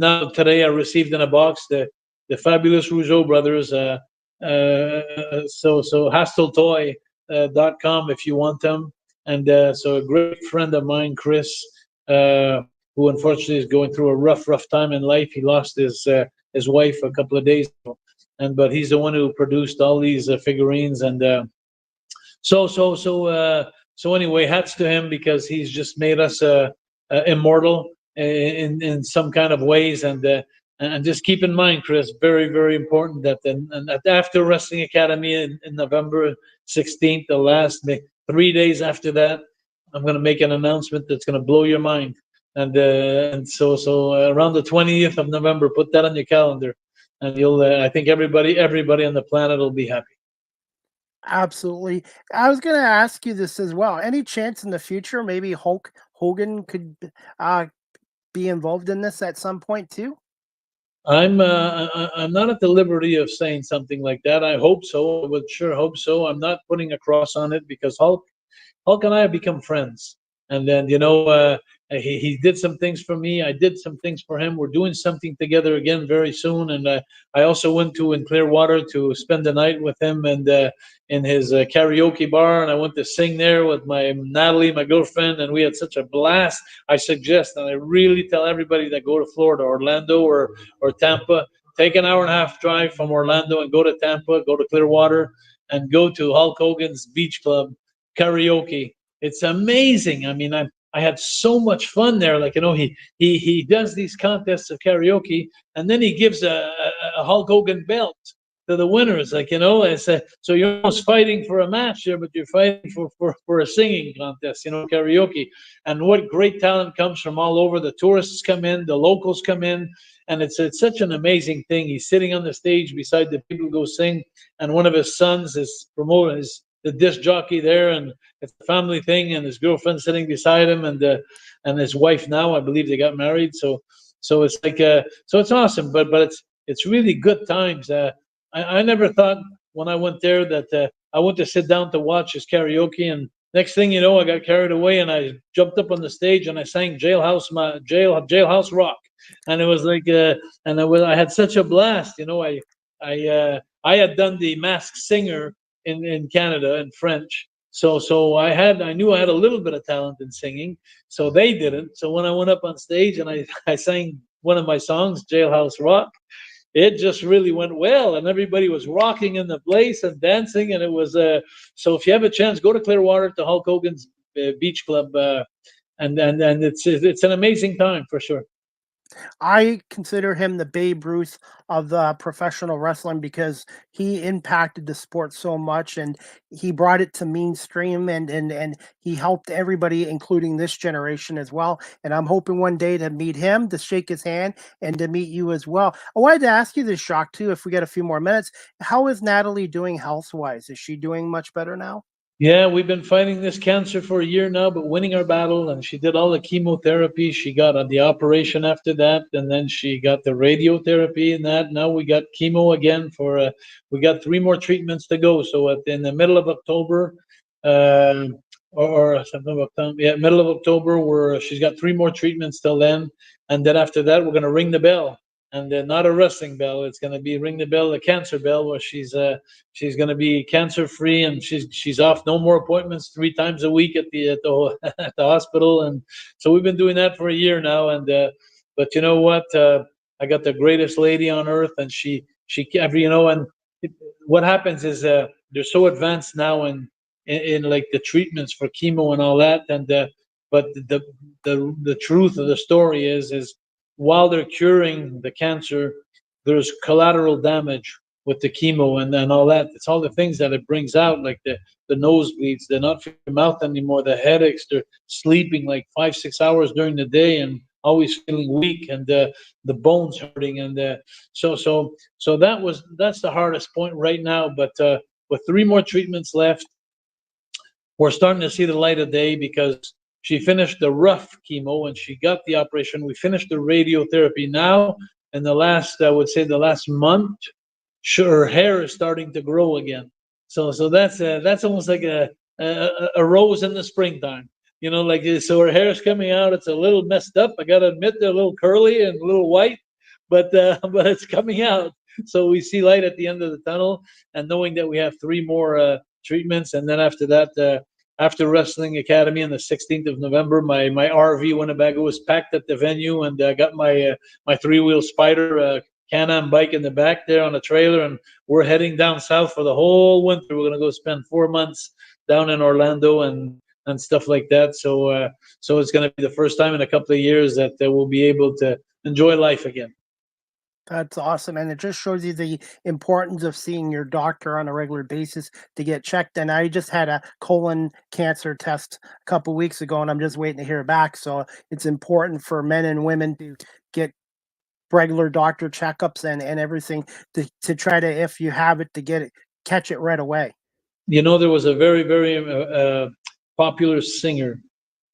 now today I received in a box the Fabulous Rougeau brothers. So HastelToy.com if you want them, and so a great friend of mine, Chris, who unfortunately is going through a rough time in life. He lost his wife a couple of days ago. But he's the one who produced all these figurines, and so anyway, hats to him, because he's just made us immortal in some kind of ways. And just keep in mind, Chris, very, very important that after Wrestling Academy in November 16th, the last 3 days after that, I'm going to make an announcement that's going to blow your mind. And so around the 20th of November, put that on your calendar. and you'll. I think everybody on the planet will be happy. Absolutely. I was going to ask you this as well. Any chance in the future maybe Hulk Hogan could be involved in this at some point too? I'm not at the liberty of saying something like that. I hope so. I would sure hope so. I'm not putting a cross on it because Hulk and I have become friends. And then, he did some things for me. I did some things for him. We're doing something together again very soon. And I also went in Clearwater to spend the night with him and in his karaoke bar. And I went to sing there with Natalie, my girlfriend, and we had such a blast. I suggest, and I really tell everybody that go to Florida, Orlando or Tampa, take an hour and a half drive from Orlando and go to Tampa, go to Clearwater, and go to Hulk Hogan's Beach Club karaoke. It's amazing. I mean, I had so much fun there. Like, he does these contests of karaoke, and then he gives a Hulk Hogan belt to the winners. Like, so you're almost fighting for a match there, but you're fighting for a singing contest, karaoke. And what great talent comes from all over. The tourists come in, the locals come in, and it's such an amazing thing. He's sitting on the stage beside the people who go sing, and one of his sons is promoting the disc jockey there, and it's a family thing, and his girlfriend sitting beside him, and his wife now, I believe they got married. So it's like so it's awesome, but it's really good times. I never thought when I went there that I went to sit down to watch his karaoke, and next thing you know, I got carried away and I jumped up on the stage and I sang Jailhouse Rock, and it was like I had such a blast. I had done the Masked Singer in Canada in French. So I knew I had a little bit of talent in singing. So they didn't. So when I went up on stage and I sang one of my songs, Jailhouse Rock, it just really went well, and everybody was rocking in the place and dancing, and it was so if you have a chance, go to Clearwater to Hulk Hogan's Beach Club, and it's an amazing time for sure. I consider him the Babe Ruth of the professional wrestling because he impacted the sport so much, and he brought it to mainstream, and he helped everybody, including this generation as well. And I'm hoping one day to meet him, to shake his hand, and to meet you as well. I wanted to ask you this, Jacques, too, if we get a few more minutes. How is Natalie doing health-wise? Is she doing much better now? Yeah, we've been fighting this cancer for a year now, but winning our battle. And she did all the chemotherapy. She got the operation after that, and then she got the radiotherapy and that. Now we got chemo again we got 3 more treatments to go. So in the middle of October, or something of October, middle of October, where she's got 3 more treatments till then, and then after that we're gonna ring the bell. And not a wrestling bell. It's going to be ring the bell, the cancer bell, where she's going to be cancer free, and she's off, no more appointments 3 times a week at the at the hospital. And so we've been doing that for a year now. And but you know what? I got the greatest lady on earth, and she and what happens is they're so advanced now in like the treatments for chemo and all that. And but the truth of the story is while they're curing the cancer, there's collateral damage with the chemo and all that. It's all the things that it brings out, like the nosebleeds, they're not feeling their mouth anymore, the headaches, they're sleeping like 5-6 hours during the day and always feeling weak, and the bones hurting. And so that's the hardest point right now. But with 3 more treatments left, we're starting to see the light of day, because she finished the rough chemo and she got the operation. We finished the radiotherapy now. In the last month, her hair is starting to grow again. So that's almost like a rose in the springtime. So her hair is coming out. It's a little messed up. I gotta admit, they're a little curly and a little white, but it's coming out. So we see light at the end of the tunnel, and knowing that we have 3 more treatments, and then after that. After Wrestling Academy on the 16th of November, my RV Winnebago was packed at the venue, and I got my 3-wheel Spider Can-Am bike in the back there on a trailer, and we're heading down south for the whole winter. We're gonna go spend 4 months down in Orlando and stuff like that. So it's gonna be the first time in a couple of years that we'll be able to enjoy life again. That's awesome. And it just shows you the importance of seeing your doctor on a regular basis to get checked. And I just had a colon cancer test a couple weeks ago, and I'm just waiting to hear back. So it's important for men and women to get regular doctor checkups and everything to try to, if you have it, to catch it right away. You know, there was a very, very popular singer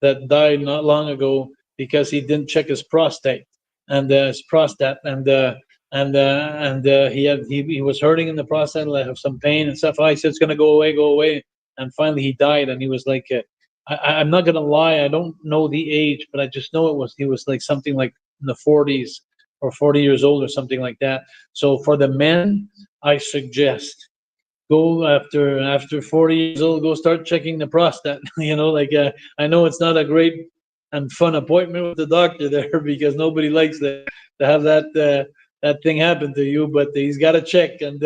that died not long ago because he didn't check his prostate and he was hurting in the prostate, like have some pain and stuff. I said it's gonna go away, and finally he died. And he was like, I'm not gonna lie, I don't know the age, but I just know he was like something like in the 40s or 40 years old or something like that. So for the men, I suggest go after 40 years old, go start checking the prostate. You know, like I know it's not a great and fun appointment with the doctor there because nobody likes to have that thing happen to you, but he's got to check. And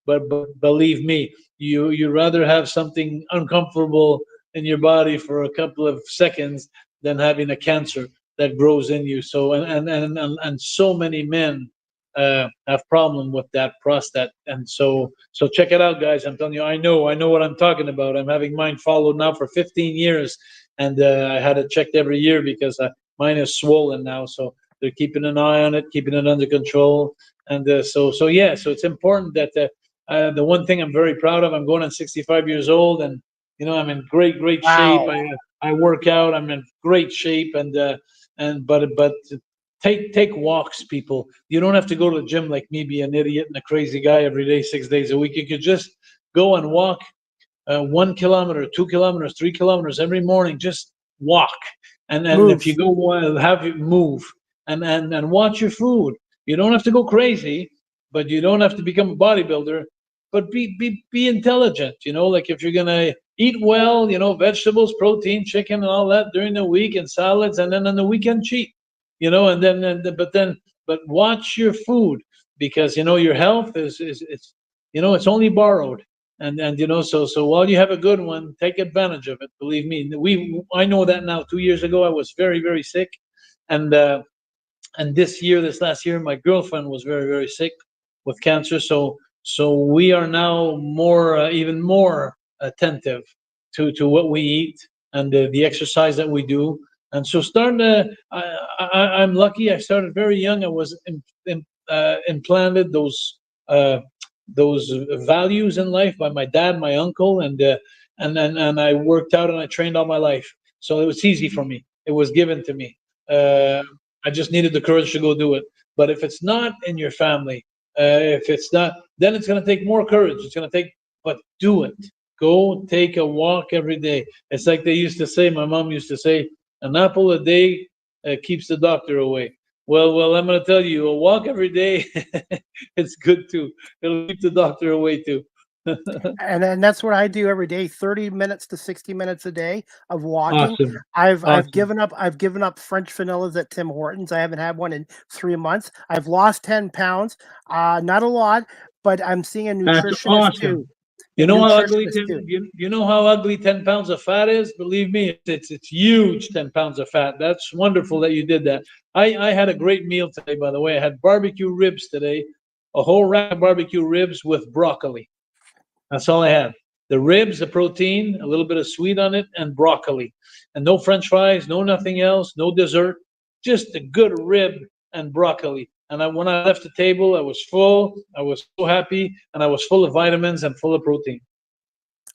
but believe me, you'd rather have something uncomfortable in your body for a couple of seconds than having a cancer that grows in you. So and so many men have problem with that prostate, and so check it out, guys. I'm telling you, I know what I'm talking about. I'm having mine followed now for 15 years, and I had it checked every year because mine is swollen now. So they're keeping an eye on it, keeping it under control, and so it's important that the one thing I'm very proud of, I'm going on 65 years old, and you know, I'm in great shape. I work out. I'm in great shape, but take walks, people. You don't have to go to the gym like me, be an idiot and a crazy guy every day, 6 days a week. You could just go and walk 1 kilometer, 2 kilometers, 3 kilometers every morning. Just walk, and if you go, have you move, and watch your food. You don't have to go crazy, but you don't have to become a bodybuilder. But be intelligent. You know, like if you're gonna eat well, you know, vegetables, protein, chicken, and all that during the week, and salads, and then on the weekend cheat. You know, but watch your food, because you know your health is it's, you know, it's only borrowed, and you know, so while you have a good one, take advantage of it. Believe me, I know that now. 2 years ago, I was very sick, and this last year, my girlfriend was very sick with cancer. So we are now even more attentive to what we eat and the exercise that we do. And so I'm lucky. I started very young. I was implanted those values in life by my dad, my uncle, and I worked out and I trained all my life. So it was easy for me. It was given to me. I just needed the courage to go do it. But if it's not in your family, if it's not, then it's going to take more courage. It's going to take, but do it. Go take a walk every day. It's like they used to say, my mom used to say, an apple a day keeps the doctor away. Well, I'm going to tell you, a walk every day, it's good too. It'll keep the doctor away too. And that's what I do every day, 30 minutes to 60 minutes a day of walking. Awesome. I've given up French vanillas at Tim Hortons. I haven't had one in 3 months. I've lost 10 pounds. Not a lot, but I'm seeing a nutritionist too. You know how ugly you know how ugly 10 pounds of fat is? Believe me, it's huge. 10 pounds of fat. That's wonderful that you did that. I had a great meal today, by the way. I had barbecue ribs today, a whole rack of barbecue ribs with broccoli. That's all I had. The ribs, the protein, a little bit of sweet on it, and broccoli. And no French fries, no nothing else, no dessert. Just a good rib and broccoli. And when I left the table, I was full. I was so happy, and I was full of vitamins and full of protein.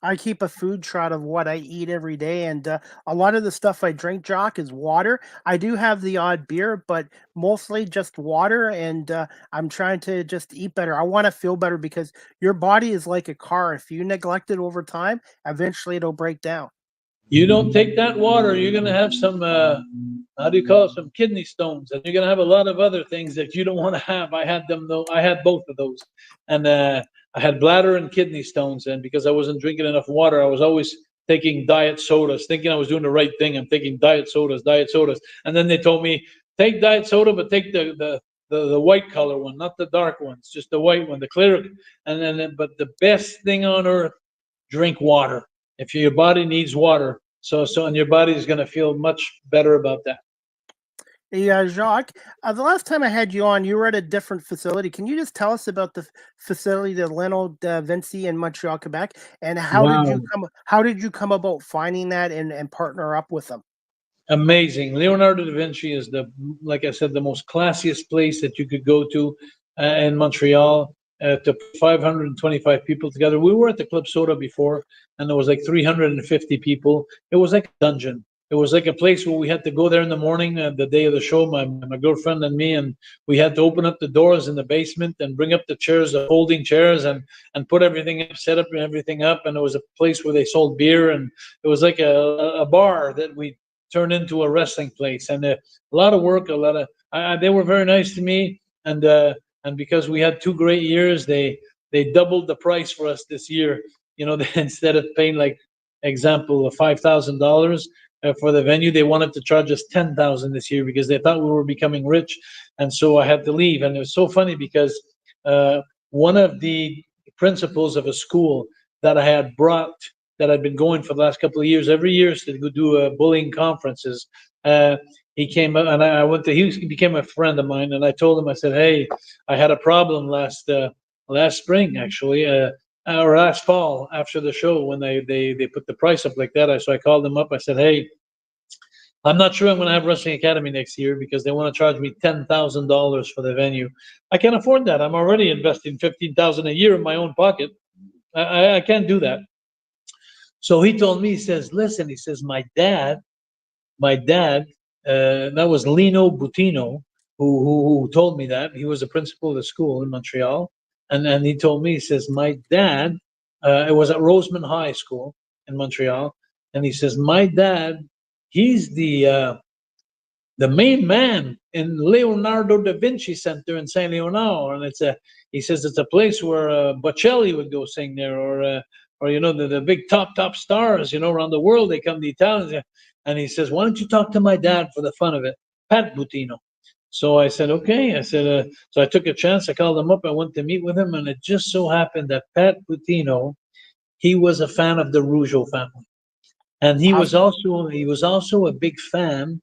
I keep a food chart of what I eat every day, and a lot of the stuff I drink, Jacques, is water. I do have the odd beer, but mostly just water, and I'm trying to just eat better. I want to feel better because your body is like a car. If you neglect it over time, eventually it'll break down. You don't take that water, you're going to have some, how do you call it, some kidney stones, and you're going to have a lot of other things that you don't want to have. I had them, though. I had both of those, and I had bladder and kidney stones, and because I wasn't drinking enough water, I was always taking diet sodas, thinking I was doing the right thing. I'm taking diet sodas, and then they told me, take diet soda, but take the white color one, not the dark ones, just the white one, the clear. But the best thing on earth, drink water. If your body needs water, and your body is going to feel much better about that. Yeah, Jacques, the last time I had you on, you were at a different facility. Can you just tell us about the facility, the Leno da Vinci in Montreal, Quebec, and how did you come about finding that and partner up with them? Amazing. Leonardo da Vinci is like I said, the most classiest place that you could go to in Montreal. To put 525 people together. We were at the Club Soda before, and there was like 350 people. It was like a dungeon. It was like a place where we had to go there in the morning, the day of the show, my girlfriend and me, and we had to open up the doors in the basement and bring up the chairs, the folding chairs, and put everything up, set up everything up. And it was a place where they sold beer, and it was like a bar that we turned into a wrestling place. And a lot of work, they were very nice to me, and because we had 2 great years, they doubled the price for us this year. You know, instead of paying like example of $5,000 for the venue, they wanted to charge us $10,000 this year because they thought we were becoming rich, and so I had to leave. And it was so funny because one of the principals of a school that I had brought, that I'd been going for the last couple of years, every year to go do bullying conferences. He came up, and I went to. He became a friend of mine, and I told him. I said, "Hey, I had a problem last spring, actually, or last fall after the show when they put the price up like that." So I called him up. I said, "Hey, I'm not sure I'm going to have Wrestling Academy next year because they want to charge me $10,000 for the venue. I can't afford that. I'm already investing $15,000 a year in my own pocket. I can't do that." So he told me, he says, "Listen," he says, my dad, that was Lino Butino, who told me that. He was the principal of the school in Montreal. And he told me, he says, my dad, it was at Rosemont High School in Montreal. And he says, my dad, he's the main man in Leonardo da Vinci Center in Saint Leonard. And he says it's a place where Bocelli would go sing there, or you know, the big top stars, you know, around the world, they come, the Italians. And he says, "Why don't you talk to my dad for the fun of it, Pat Butino?" So I said, "Okay." I said, so I took a chance. I called him up. I went to meet with him, and it just so happened that Pat Butino, he was a fan of the Rougeau family, and he was also a big fan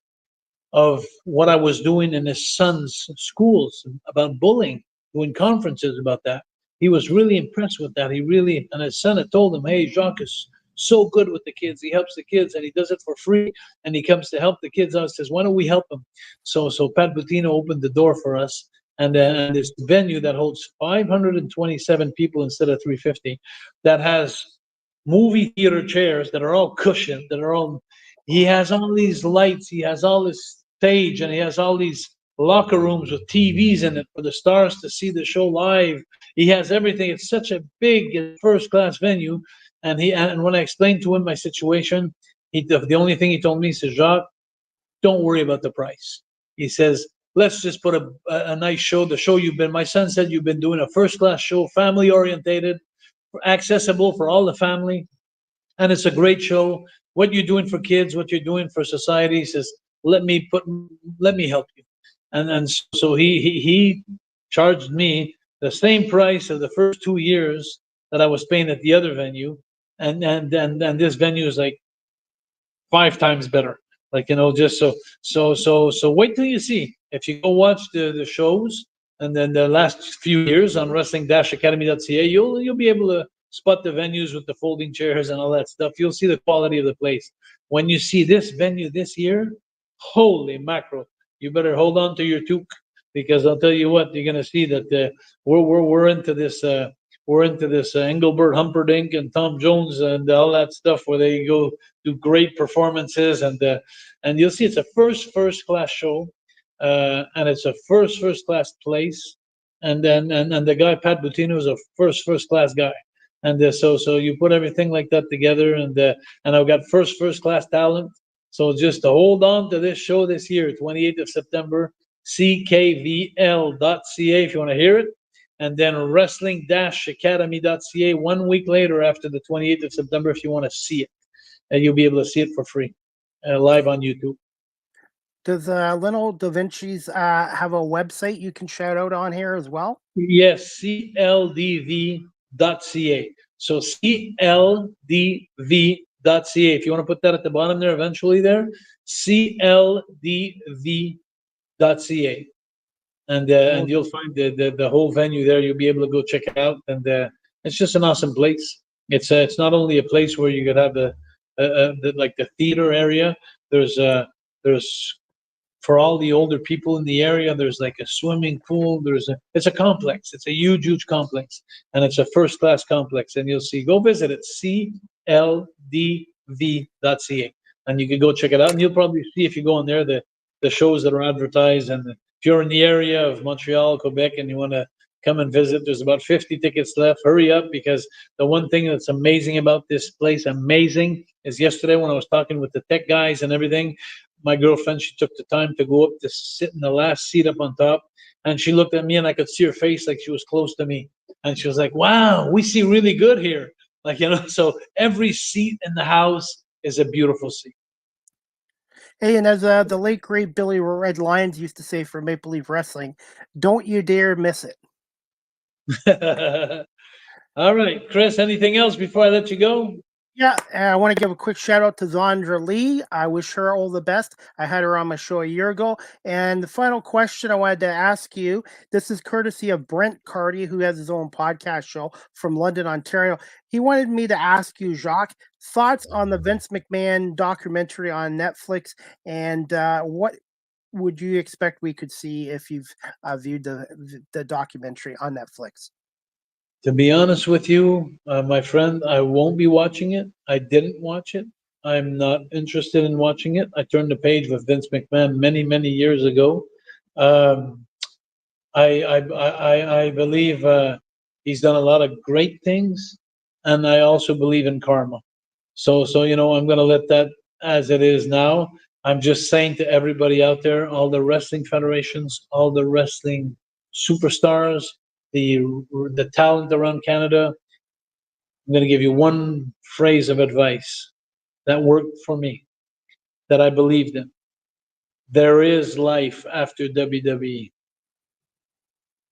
of what I was doing in his son's schools about bullying, doing conferences about that. He was really impressed with that. And his son had told him, "Hey, Jacques is so good with the kids. He helps the kids, and he does it for free. And he comes to help the kids out." Says, "Why don't we help him?" So Pat Butino opened the door for us, and this venue that holds 527 people instead of 350, that has movie theater chairs that are all cushioned, he has all these lights, he has all this stage, and he has all these locker rooms with TVs in it for the stars to see the show live. He has everything. It's such a big first-class venue. And when I explained to him my situation, the only thing he told me, he says, "Jacques, don't worry about the price." He says, "Let's just put a nice show. The show my son said you've been doing a first-class show, family-orientated, accessible for all the family, and it's a great show. What you're doing for kids, what you're doing for society," he says, let me help you." And so he charged me the same price of the first 2 years that I was paying at the other venue, and this venue is like 5 times better. Like, you know, just so wait till you see. If you go watch the shows and then the last few years on wrestling-academy.ca, you'll be able to spot the venues with the folding chairs and all that stuff. You'll see the quality of the place. When you see this venue this year, holy mackerel! You better hold on to your toque, because I'll tell you what, you're gonna see that we're into this. We're into this Engelbert Humperdinck and Tom Jones and all that stuff, where they go do great performances, and you'll see it's a first class show, and it's a first class place, and the guy Pat Butino is a first class guy, and so you put everything like that together, and I've got first class talent. So just to hold on to this show this year, 28th of September, ckvl.ca if you want to hear it. And then wrestling-academy.ca 1 week later, after the 28th of September, if you want to see it. And you'll be able to see it for free, live on YouTube. Does Lino Da Vinci's have a website you can shout out on here as well? Yes, cldv.ca. So cldv.ca. If you want to put that at the bottom there, eventually there, cldv.ca. And you'll find the whole venue there. You'll be able to go check it out, and it's just an awesome place. It's not only a place where you could have the theater area. There's There's for all the older people in the area, there's like a swimming pool. It's a complex. It's a huge, huge complex, and it's a first-class complex. And you'll see. Go visit it. CLDV.ca, and you can go check it out. And you'll probably see if you go on there the shows that are advertised. And if you're in the area of Montreal, Quebec, and you want to come and visit, there's about 50 tickets left. Hurry up, because the one thing that's amazing about this place, is yesterday when I was talking with the tech guys and everything, my girlfriend, she took the time to go up to sit in the last seat up on top, and she looked at me, and I could see her face like she was close to me, and she was like, "Wow, we see really good here." Like, so every seat in the house is a beautiful seat. Hey, and as the late great Billy Red Lyons used to say for Maple Leaf Wrestling, don't you dare miss it. All right, Chris, anything else before I let you go? Yeah, I want to give a quick shout out to Zandra Lee. I wish her all the best. I had her on my show a year ago. And the final question I wanted to ask you, this is courtesy of Brent Carty, who has his own podcast show from London, Ontario. He wanted me to ask you, Jacques, thoughts on the Vince McMahon documentary on Netflix, and what would you expect we could see if you've viewed the documentary on Netflix? To be honest with you, my friend, I won't be watching it. I didn't watch it. I'm not interested in watching it. I turned the page with Vince McMahon many, many years ago. I believe he's done a lot of great things, and I also believe in karma. So I'm going to let that as it is now. I'm just saying to everybody out there, all the wrestling federations, all the wrestling superstars, the talent around Canada, I'm going to give you one phrase of advice that worked for me, that I believed in. There is life after WWE.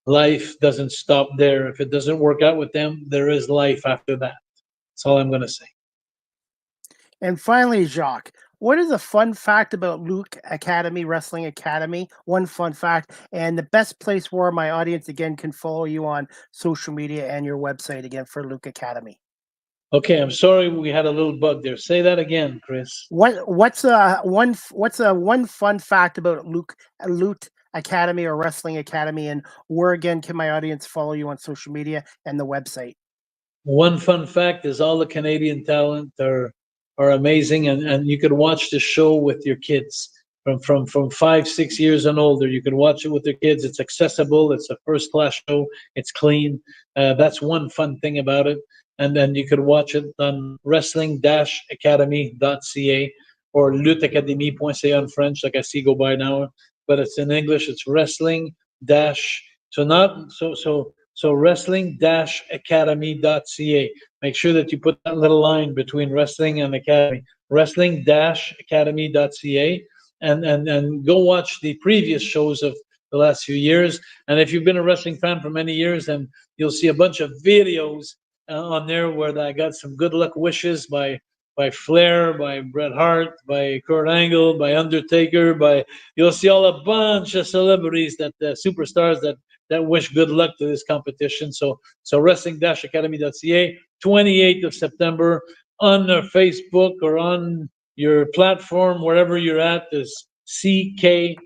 Life doesn't stop there. If it doesn't work out with them, there is life after that. That's all I'm going to say. And finally, Jacques, what is a fun fact about Luke Academy, Wrestling Academy? One fun fact, and the best place where my audience, again, can follow you on social media and your website, again, for Luke Academy. Okay, I'm sorry we had a little bug there. Say that again, Chris. What's a one fun fact about Luke Academy or Wrestling Academy, and where, again, can my audience follow you on social media and the website? One fun fact is all the Canadian talent are amazing, and you could watch the show with your kids from 5-6 years and older. You can watch it with your kids. It's accessible. It's a first class show. It's clean. That's one fun thing about it. And then you could watch it on wrestling-academy.ca or lutteacademy.ca in French, like I see go by now. But it's in English. It's wrestling-academy.ca. Make sure that you put that little line between wrestling and academy. Wrestling-academy.ca, and go watch the previous shows of the last few years. And if you've been a wrestling fan for many years, then you'll see a bunch of videos on there where I got some good luck wishes by Flair, by Bret Hart, by Kurt Angle, by Undertaker, you'll see all a bunch of celebrities, that superstars that wish good luck to this competition. So wrestling-academy.ca, 28th of September, on Facebook or on your platform, wherever you're at, is ckvl.ca.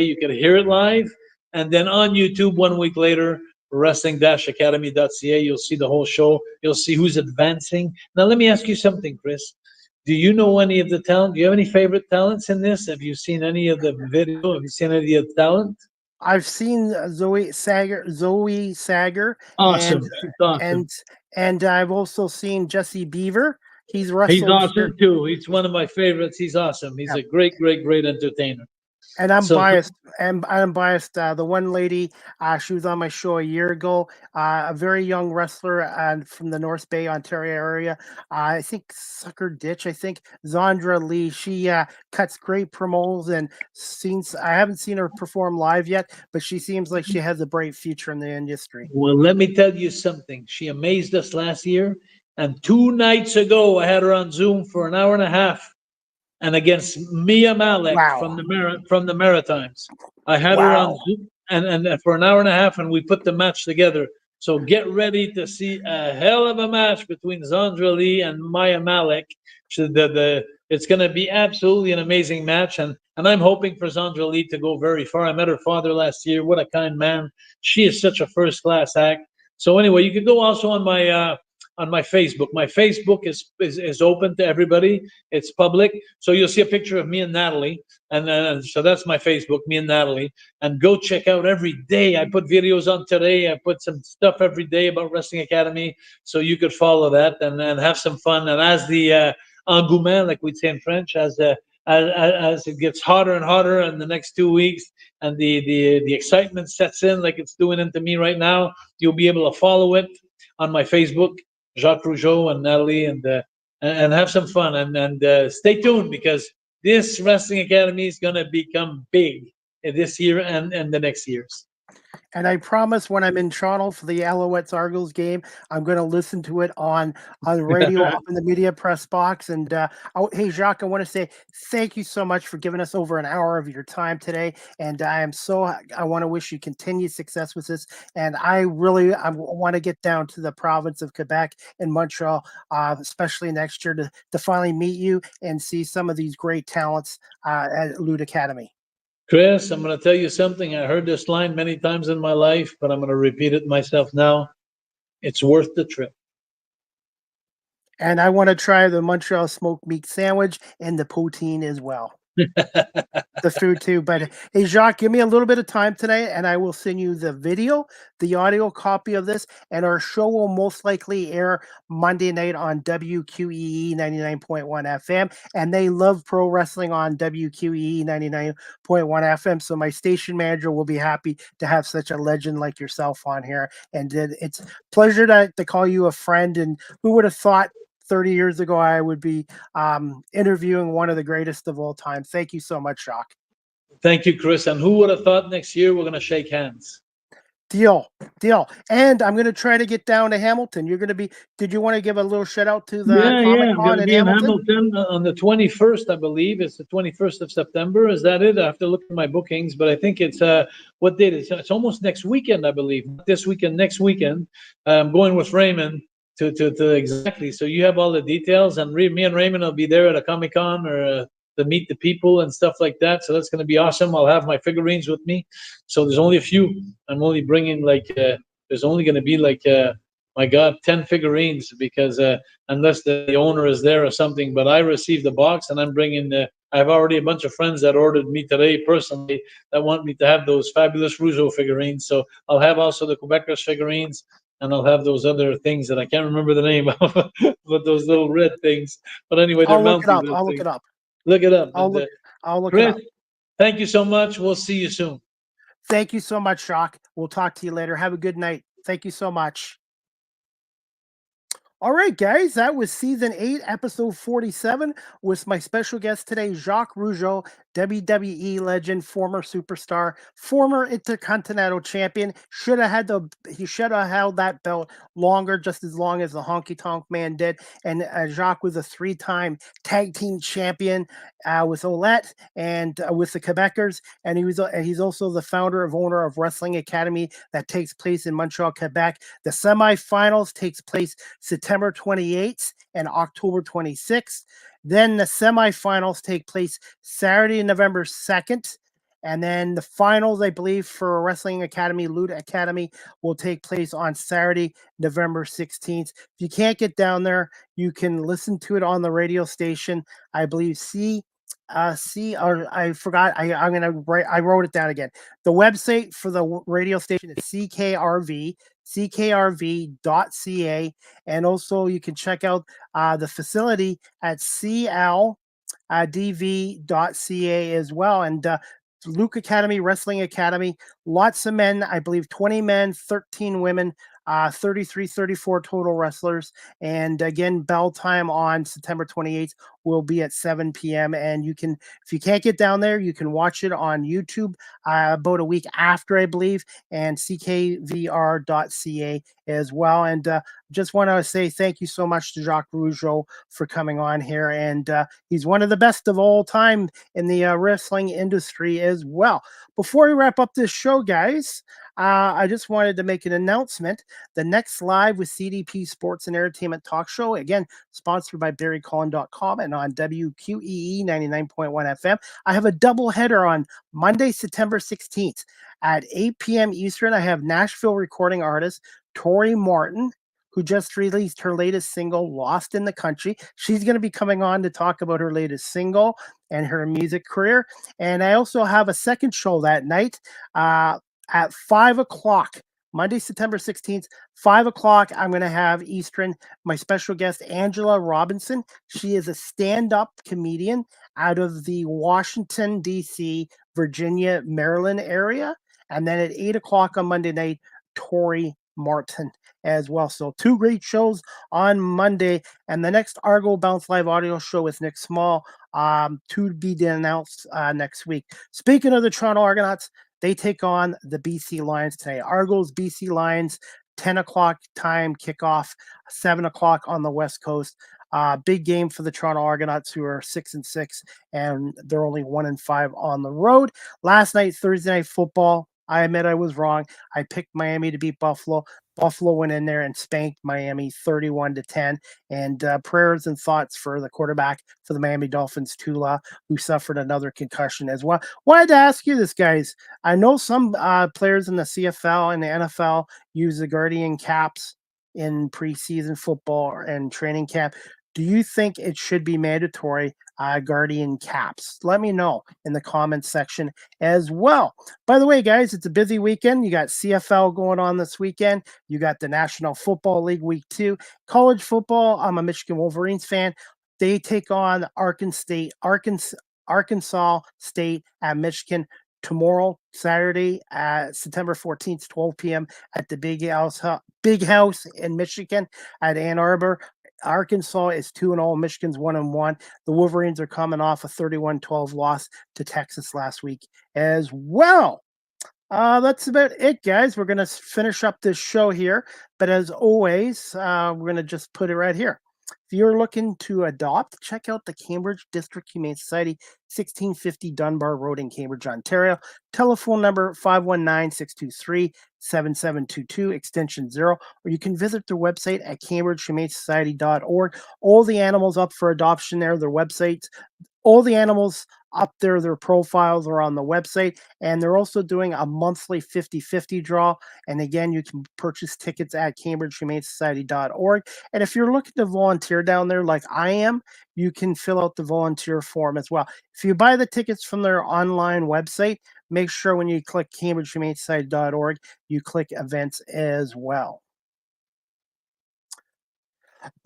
You can hear it live. And then on YouTube 1 week later, wrestling-academy.ca, you'll see the whole show. You'll see who's advancing. Now, let me ask you something, Chris. Do you know any of the talent? Do you have any favorite talents in this? Have you seen any of the video? Have you seen any of the talent? I've seen Zoe Sager, awesome. Awesome. And I've also seen Jesse Beaver. He's wrestled. He's awesome too. He's one of my favorites. He's awesome. He's a great entertainer. And I'm biased. And I'm biased. The one lady, she was on my show a year ago. A very young wrestler from the North Bay, Ontario area. I think Sucker Ditch. I think Zandra Lee. She cuts great promos, and I haven't seen her perform live yet, but she seems like she has a bright future in the industry. Well, let me tell you something. She amazed us last year, and 2 nights ago, I had her on Zoom for an hour and a half. And against Mia Malek from the Maritimes, I had her on Zoom and for an hour and a half, and we put the match together. So get ready to see a hell of a match between Zandra Lee and Maya Malik. So it's going to be absolutely an amazing match. And I'm hoping for Zandra Lee to go very far. I met her father last year. What a kind man. She is such a first-class act. So anyway, you can go also on my Facebook. My Facebook is open to everybody. It's public. So you'll see a picture of me and Natalie. And so that's my Facebook, me and Natalie. And go check out every day. I put videos on today. I put some stuff every day about Wrestling Academy. So you could follow that and have some fun. And as the engouement, like we'd say in French, as it gets hotter and hotter in the next 2 weeks, and the excitement sets in like it's doing into me right now, you'll be able to follow it on my Facebook, Jacques Rougeau and Natalie, and have some fun and stay tuned, because this Wrestling Academy is going to become big this year and the next years. And I promise when I'm in Toronto for the Alouettes Argos game, I'm going to listen to it on radio up in the media press box. And hey, Jacques, I want to say thank you so much for giving us over an hour of your time today. And I want to wish you continued success with this. And I want to get down to the province of Quebec and Montreal, especially next year, to finally meet you and see some of these great talents at Lude Academy. Chris, I'm going to tell you something. I heard this line many times in my life, but I'm going to repeat it myself now. It's worth the trip. And I want to try the Montreal smoked meat sandwich and the poutine as well. The food too. But hey, Jacques, give me a little bit of time tonight and I will send you the video, the audio copy of this, and our show will most likely air Monday night on WQEE 99.1 FM. And they love pro wrestling on WQEE 99.1 FM. So my station manager will be happy to have such a legend like yourself on here. And it's a pleasure to call you a friend. And who would have thought 30 years ago I would be interviewing one of the greatest of all time. Thank you so much, Jacques. Thank you, Chris. And who would have thought next year we're going to shake hands? Deal. And I'm going to try to get down to Hamilton. You're going to be, did you want to give a little shout out to the Comic-Con in Hamilton on the 21st, I believe. It's the 21st of September. Is that it? I have to look at my bookings, but I think it's, what date is it? It's almost next weekend, I believe. Not this weekend, next weekend. I'm going with Raymond to exactly. So you have all the details, and me and Raymond will be there at a Comic-Con or to meet the people and stuff like that. So that's going to be awesome. I'll have my figurines with me. So there's only a few. I'm only bringing there's only going to be my God, 10 figurines, because unless the owner is there or something. But I received the box, and I'm bringing I have already a bunch of friends that ordered me today personally that want me to have those Fabulous Rougeau figurines. So I'll have also the Quebecers figurines, and I'll have those other things that I can't remember the name of, but those little red things. But anyway, they're Mountie. I'll look it up. Look it up. I'll look Chris, it up. Thank you so much. We'll see you soon. Thank you so much, Jacques. We'll talk to you later. Have a good night. Thank you so much. All right, guys, that was season 8, episode 47, with my special guest today, Jacques Rougeau, WWE legend, former superstar, former Intercontinental champion. He should have held that belt longer, just as long as the Honky Tonk Man did. And Jacques was a 3-time tag team champion with Ouellet and with the Quebecers. And he's also the owner of Wrestling Academy that takes place in Montreal, Quebec. The semifinals takes place September 28th and October 26th. Then the semifinals take place Saturday, November 2nd. And then the finals, I believe, for Wrestling Academy, Lude Academy, will take place on Saturday, November 16th. If you can't get down there, you can listen to it on the radio station. I believe I wrote it down again. The website for the radio station is CKRV.ca, and also you can check out the facility at CLDV.ca as well. And Luke Academy, Wrestling Academy, lots of men, I believe 20 men, 13 women, 33, 34 total wrestlers. And again, bell time on September 28th will be at 7 p.m. And you can, if you can't get down there, you can watch it on YouTube about a week after, I believe, and CKVR.ca as well. And just want to say thank you so much to Jacques Rougeau for coming on here. And he's one of the best of all time in the wrestling industry as well. Before we wrap up this show, guys, I just wanted to make an announcement. The next live with CDP Sports and Entertainment Talk Show, again, sponsored by BarryCollin.com and on WQEE 99.1 FM. I have a double header on Monday, September 16th at 8 p.m. Eastern. I have Nashville recording artist Tori Martin, who just released her latest single, Lost in the Country. She's going to be coming on to talk about her latest single and her music career. And I also have a second show that night at 5 o'clock, Monday, September 16th, 5 o'clock. I'm going to have Eastern, my special guest, Angela Robinson. She is a stand-up comedian out of the Washington, D.C., Virginia, Maryland area. And then at 8 o'clock on Monday night, Tori Martin as well. So 2 great shows on Monday, and the next Argo Bounce Live audio show with Nick Small to be announced next week. Speaking of the Toronto Argonauts, they take on the BC Lions today. Argos, BC Lions, 10 o'clock time kickoff, 7 o'clock on the West Coast. Big game for the Toronto Argonauts, who are 6-6, and they're only 1-5 on the road. Last night, Thursday Night Football, I admit I was wrong. I picked Miami to beat Buffalo. Buffalo went in there and spanked Miami 31-10. And prayers and thoughts for the quarterback for the Miami Dolphins, Tula, who suffered another concussion as well. Wanted to ask you this, guys. I know some players in the CFL and the NFL use the Guardian caps in preseason football and training camp. Do you think it should be mandatory, Guardian caps? Let me know in the comments section as well. By the way, guys, it's a busy weekend. You got CFL going on this weekend. You got the National Football League Week 2. College football, I'm a Michigan Wolverines fan. They take on Arkansas State at Michigan tomorrow, Saturday, September 14th, 12 p.m. at the Big House in Michigan at Ann Arbor. Arkansas is 2-0. Michigan's 1-1. The Wolverines are coming off a 31-12 loss to Texas last week as well. That's about it, guys. We're going to finish up this show here. But as always, we're going to just put it right here. If you're looking to adopt, check out the Cambridge District Humane Society, 1650 Dunbar Road in Cambridge, Ontario. Telephone number 519-623-7722, extension 0. Or you can visit their website at cambridgehumanesociety.org. All the animals up for adoption there, their websites. All the animals up there, their profiles are on the website, and they're also doing a monthly 50-50 draw. And again, you can purchase tickets at cambridgehumanesociety.org. And if you're looking to volunteer down there like I am, you can fill out the volunteer form as well. If you buy the tickets from their online website, make sure when you click cambridgehumanesociety.org, you click events as well.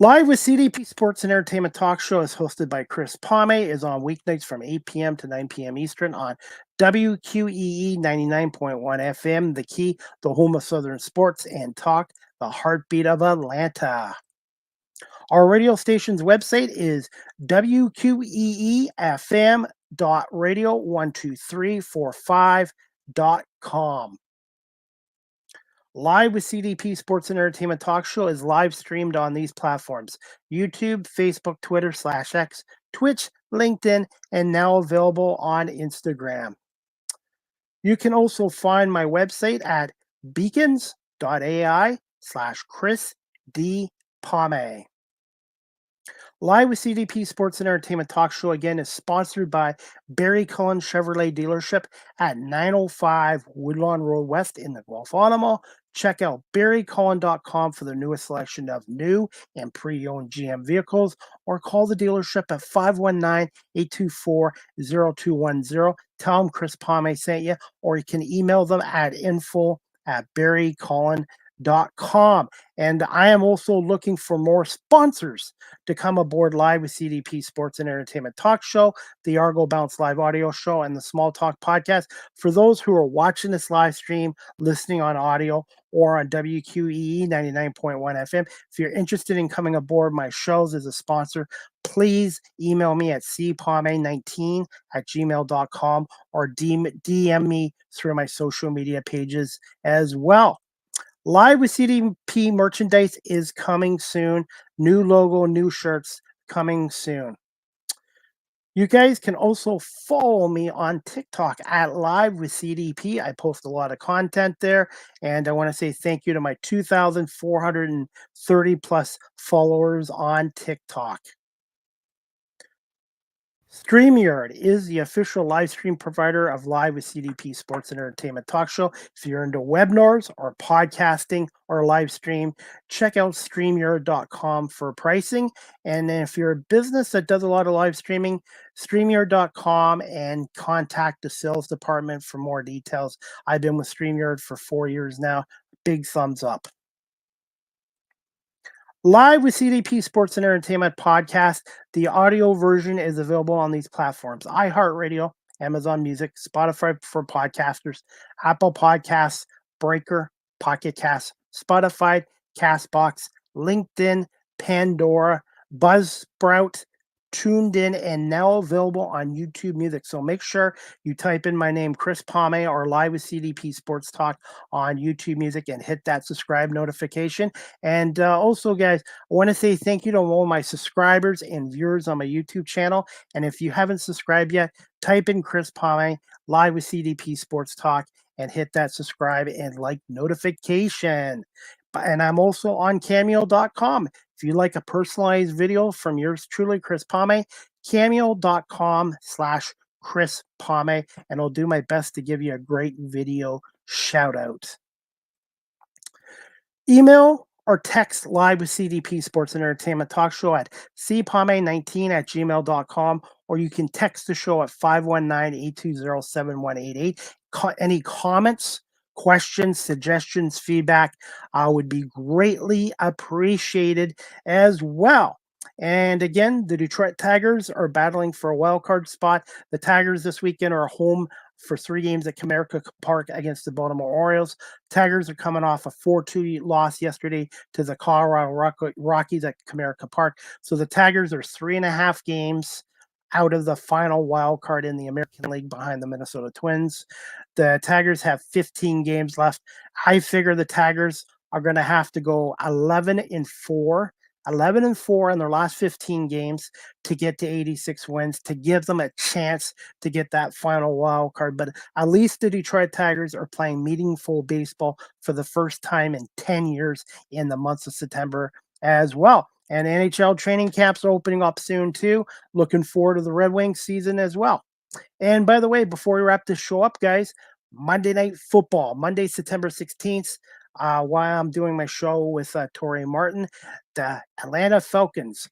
Live with CDP Sports and Entertainment Talk Show is hosted by Chris Pomey, is on weeknights from 8 p.m. to 9 p.m. Eastern on WQEE 99.1 FM, The Key, the home of Southern sports and talk, the heartbeat of Atlanta. Our radio station's website is wqeefm.radio12345.com. Live with CDP Sports and Entertainment Talk Show is live streamed on these platforms: YouTube, Facebook, Twitter /X, Twitch, LinkedIn, and now available on Instagram. You can also find my website at beacons.ai/Chris D. Pomey. Live with CDP Sports and Entertainment Talk Show again is sponsored by Barry Cullen Chevrolet Dealership at 905 Woodlawn Road West in the Guelph Auto Mall. Check out BarryCullen.com for the newest selection of new and pre-owned GM vehicles, or call the dealership at 519-824-0210. Tell them Chris Pomey sent you, or you can email them at info@BarryCullen.com. And I am also looking for more sponsors to come aboard live with CDP Sports and Entertainment Talk Show, the Argo Bounce Live audio show, and the Small Talk podcast. For those who are watching this live stream, listening on audio, or on WQEE 99.1 FM, if you're interested in coming aboard my shows as a sponsor, please email me at cpome19@gmail.com or DM me through my social media pages as well. Live with CDP merchandise is coming soon. New logo, new shirts coming soon. You guys can also follow me on TikTok at Live with CDP. I post a lot of content there, and I want to say thank you to my 2,430 plus followers on TikTok. StreamYard is the official live stream provider of Live with CDP Sports and Entertainment Talk Show. If you're into webinars or podcasting or live stream, check out StreamYard.com for pricing. And if you're a business that does a lot of live streaming, StreamYard.com and contact the sales department for more details. I've been with StreamYard for 4 years now. Big thumbs up. Live with CDP Sports and Entertainment Podcast. The audio version is available on these platforms: iHeartRadio, Amazon Music, Spotify for podcasters, Apple Podcasts, Breaker, Pocket Casts, Spotify, Castbox, LinkedIn, Pandora, Buzzsprout, Tuned In, and now available on YouTube Music. So make sure you type in my name, Chris Palme, or Live with CDP Sports Talk on YouTube Music and hit that subscribe notification. And also, guys, I want to say thank you to all my subscribers and viewers on my YouTube channel. And if you haven't subscribed yet, type in Chris Palme, Live with CDP Sports Talk, and hit that subscribe and like notification. And I'm also on Cameo.com. If you like a personalized video from yours truly, Chris Palme, Cameo.com/Chris Palme, and I'll do my best to give you a great video shout out. Email or text Live with CDP Sports and Entertainment Talk Show at cpalme19@gmail.com, or you can text the show at 519-820-7188. Any comments, questions, suggestions, feedback would be greatly appreciated as well. And again, the Detroit Tigers are battling for a wild card spot. The Tigers this weekend are home for 3 games at Comerica Park against the Baltimore Orioles. Tigers are coming off a 4-2 loss yesterday to the Colorado Rockies at Comerica Park. So the Tigers are 3.5 games out of the final wild card in the American League behind the Minnesota Twins. The Tigers have 15 games left. I figure the Tigers are going to have to go 11-4 in their last 15 games to get to 86 wins, to give them a chance to get that final wild card. But at least the Detroit Tigers are playing meaningful baseball for the first time in 10 years in the month of September as well. And NHL training camps are opening up soon too. Looking forward to the Red Wings season as well. And by the way, before we wrap this show up, guys, Monday Night Football, Monday, September 16th, while I'm doing my show with Torrey Martin, the Atlanta Falcons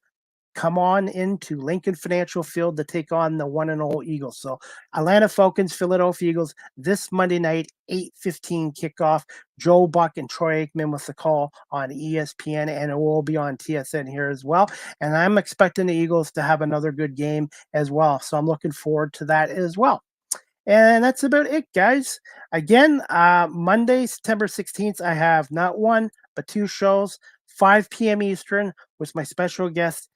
come on into Lincoln Financial Field to take on the 1-0 Eagles. So Atlanta Falcons, Philadelphia Eagles, this Monday night, 8:15 kickoff. Joe Buck and Troy Aikman with the call on ESPN, and it will be on TSN here as well. And I'm expecting the Eagles to have another good game as well. So I'm looking forward to that as well. And that's about it, guys. Again, Monday, September 16th, I have not one, but 2 shows, 5 p.m. Eastern, with my special guest,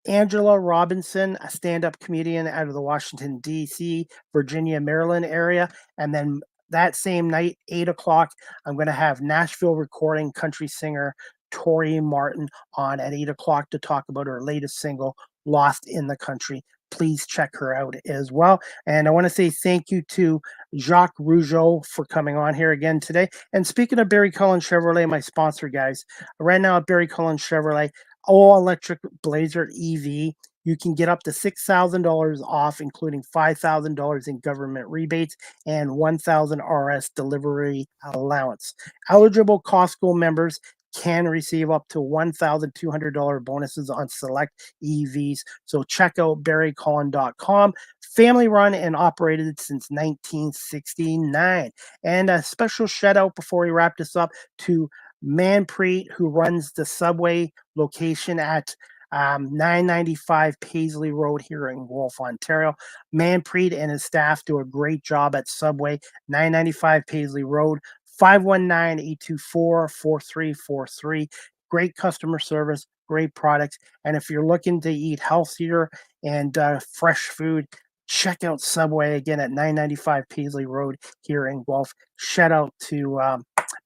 Angela Robinson, a stand-up comedian out of the Washington, D.C., Virginia, Maryland area. And then that same night, 8 o'clock, I'm going to have Nashville recording country singer Torrey Martin on at 8 o'clock to talk about her latest single, Lost in the Country. Please check her out as well. And I want to say thank you to Jacques Rougeau for coming on here again today. And speaking of Barry Cullen Chevrolet, my sponsor, guys, right now at Barry Cullen Chevrolet, all-electric Blazer EV, you can get up to $6,000 off, including $5,000 in government rebates and $1,000 RS delivery allowance. Eligible Costco members can receive up to $1,200 bonuses on select EVs. So check out barrycullen.com. Family run and operated since 1969. And a special shout out before we wrap this up to Manpreet, who runs the Subway location at 995 Paisley Road here in Wolf, Ontario. Manpreet and his staff do a great job at Subway, 995 Paisley Road, 519-824-4343. Great customer service, great products. And if you're looking to eat healthier and fresh food, check out Subway again at 995 Paisley Road here in Guelph. Shout out to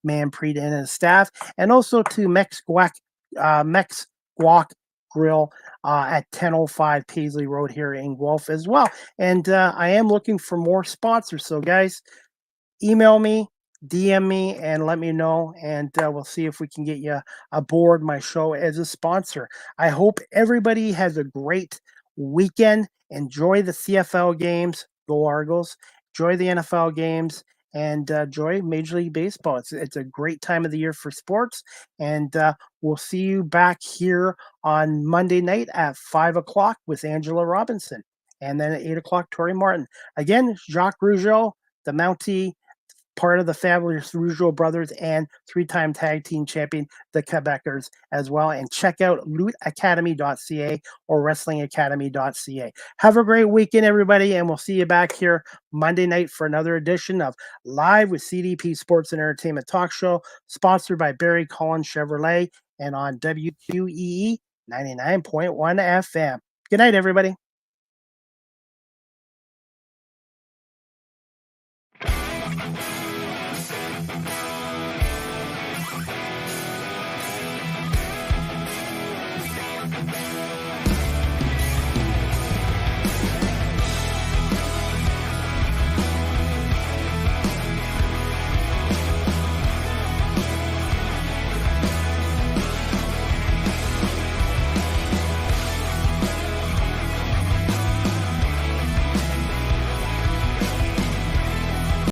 Manpreet and his staff, and also to Mex Guac Grill at 1005 Paisley Road here in Guelph as well. And I am looking for more sponsors. So guys, email me, DM me, and let me know, and we'll see if we can get you aboard my show as a sponsor. I hope everybody has a great weekend. Enjoy the CFL games. Go Argos. Enjoy the NFL games. And enjoy Major League Baseball. It's a great time of the year for sports. And we'll see you back here on Monday night at 5 o'clock with Angela Robinson. And then at 8 o'clock, Tori Martin. Again, Jacques Rougeau, the Mountie, part of the Fabulous Rougeau brothers, and 3-time tag team champion, the Quebecers, as well. And check out lootacademy.ca or wrestlingacademy.ca. Have a great weekend, everybody, and we'll see you back here Monday night for another edition of Live with CDP Sports and Entertainment Talk Show, sponsored by Barry Collins Chevrolet and on WQEE 99.1 FM. Good night, everybody.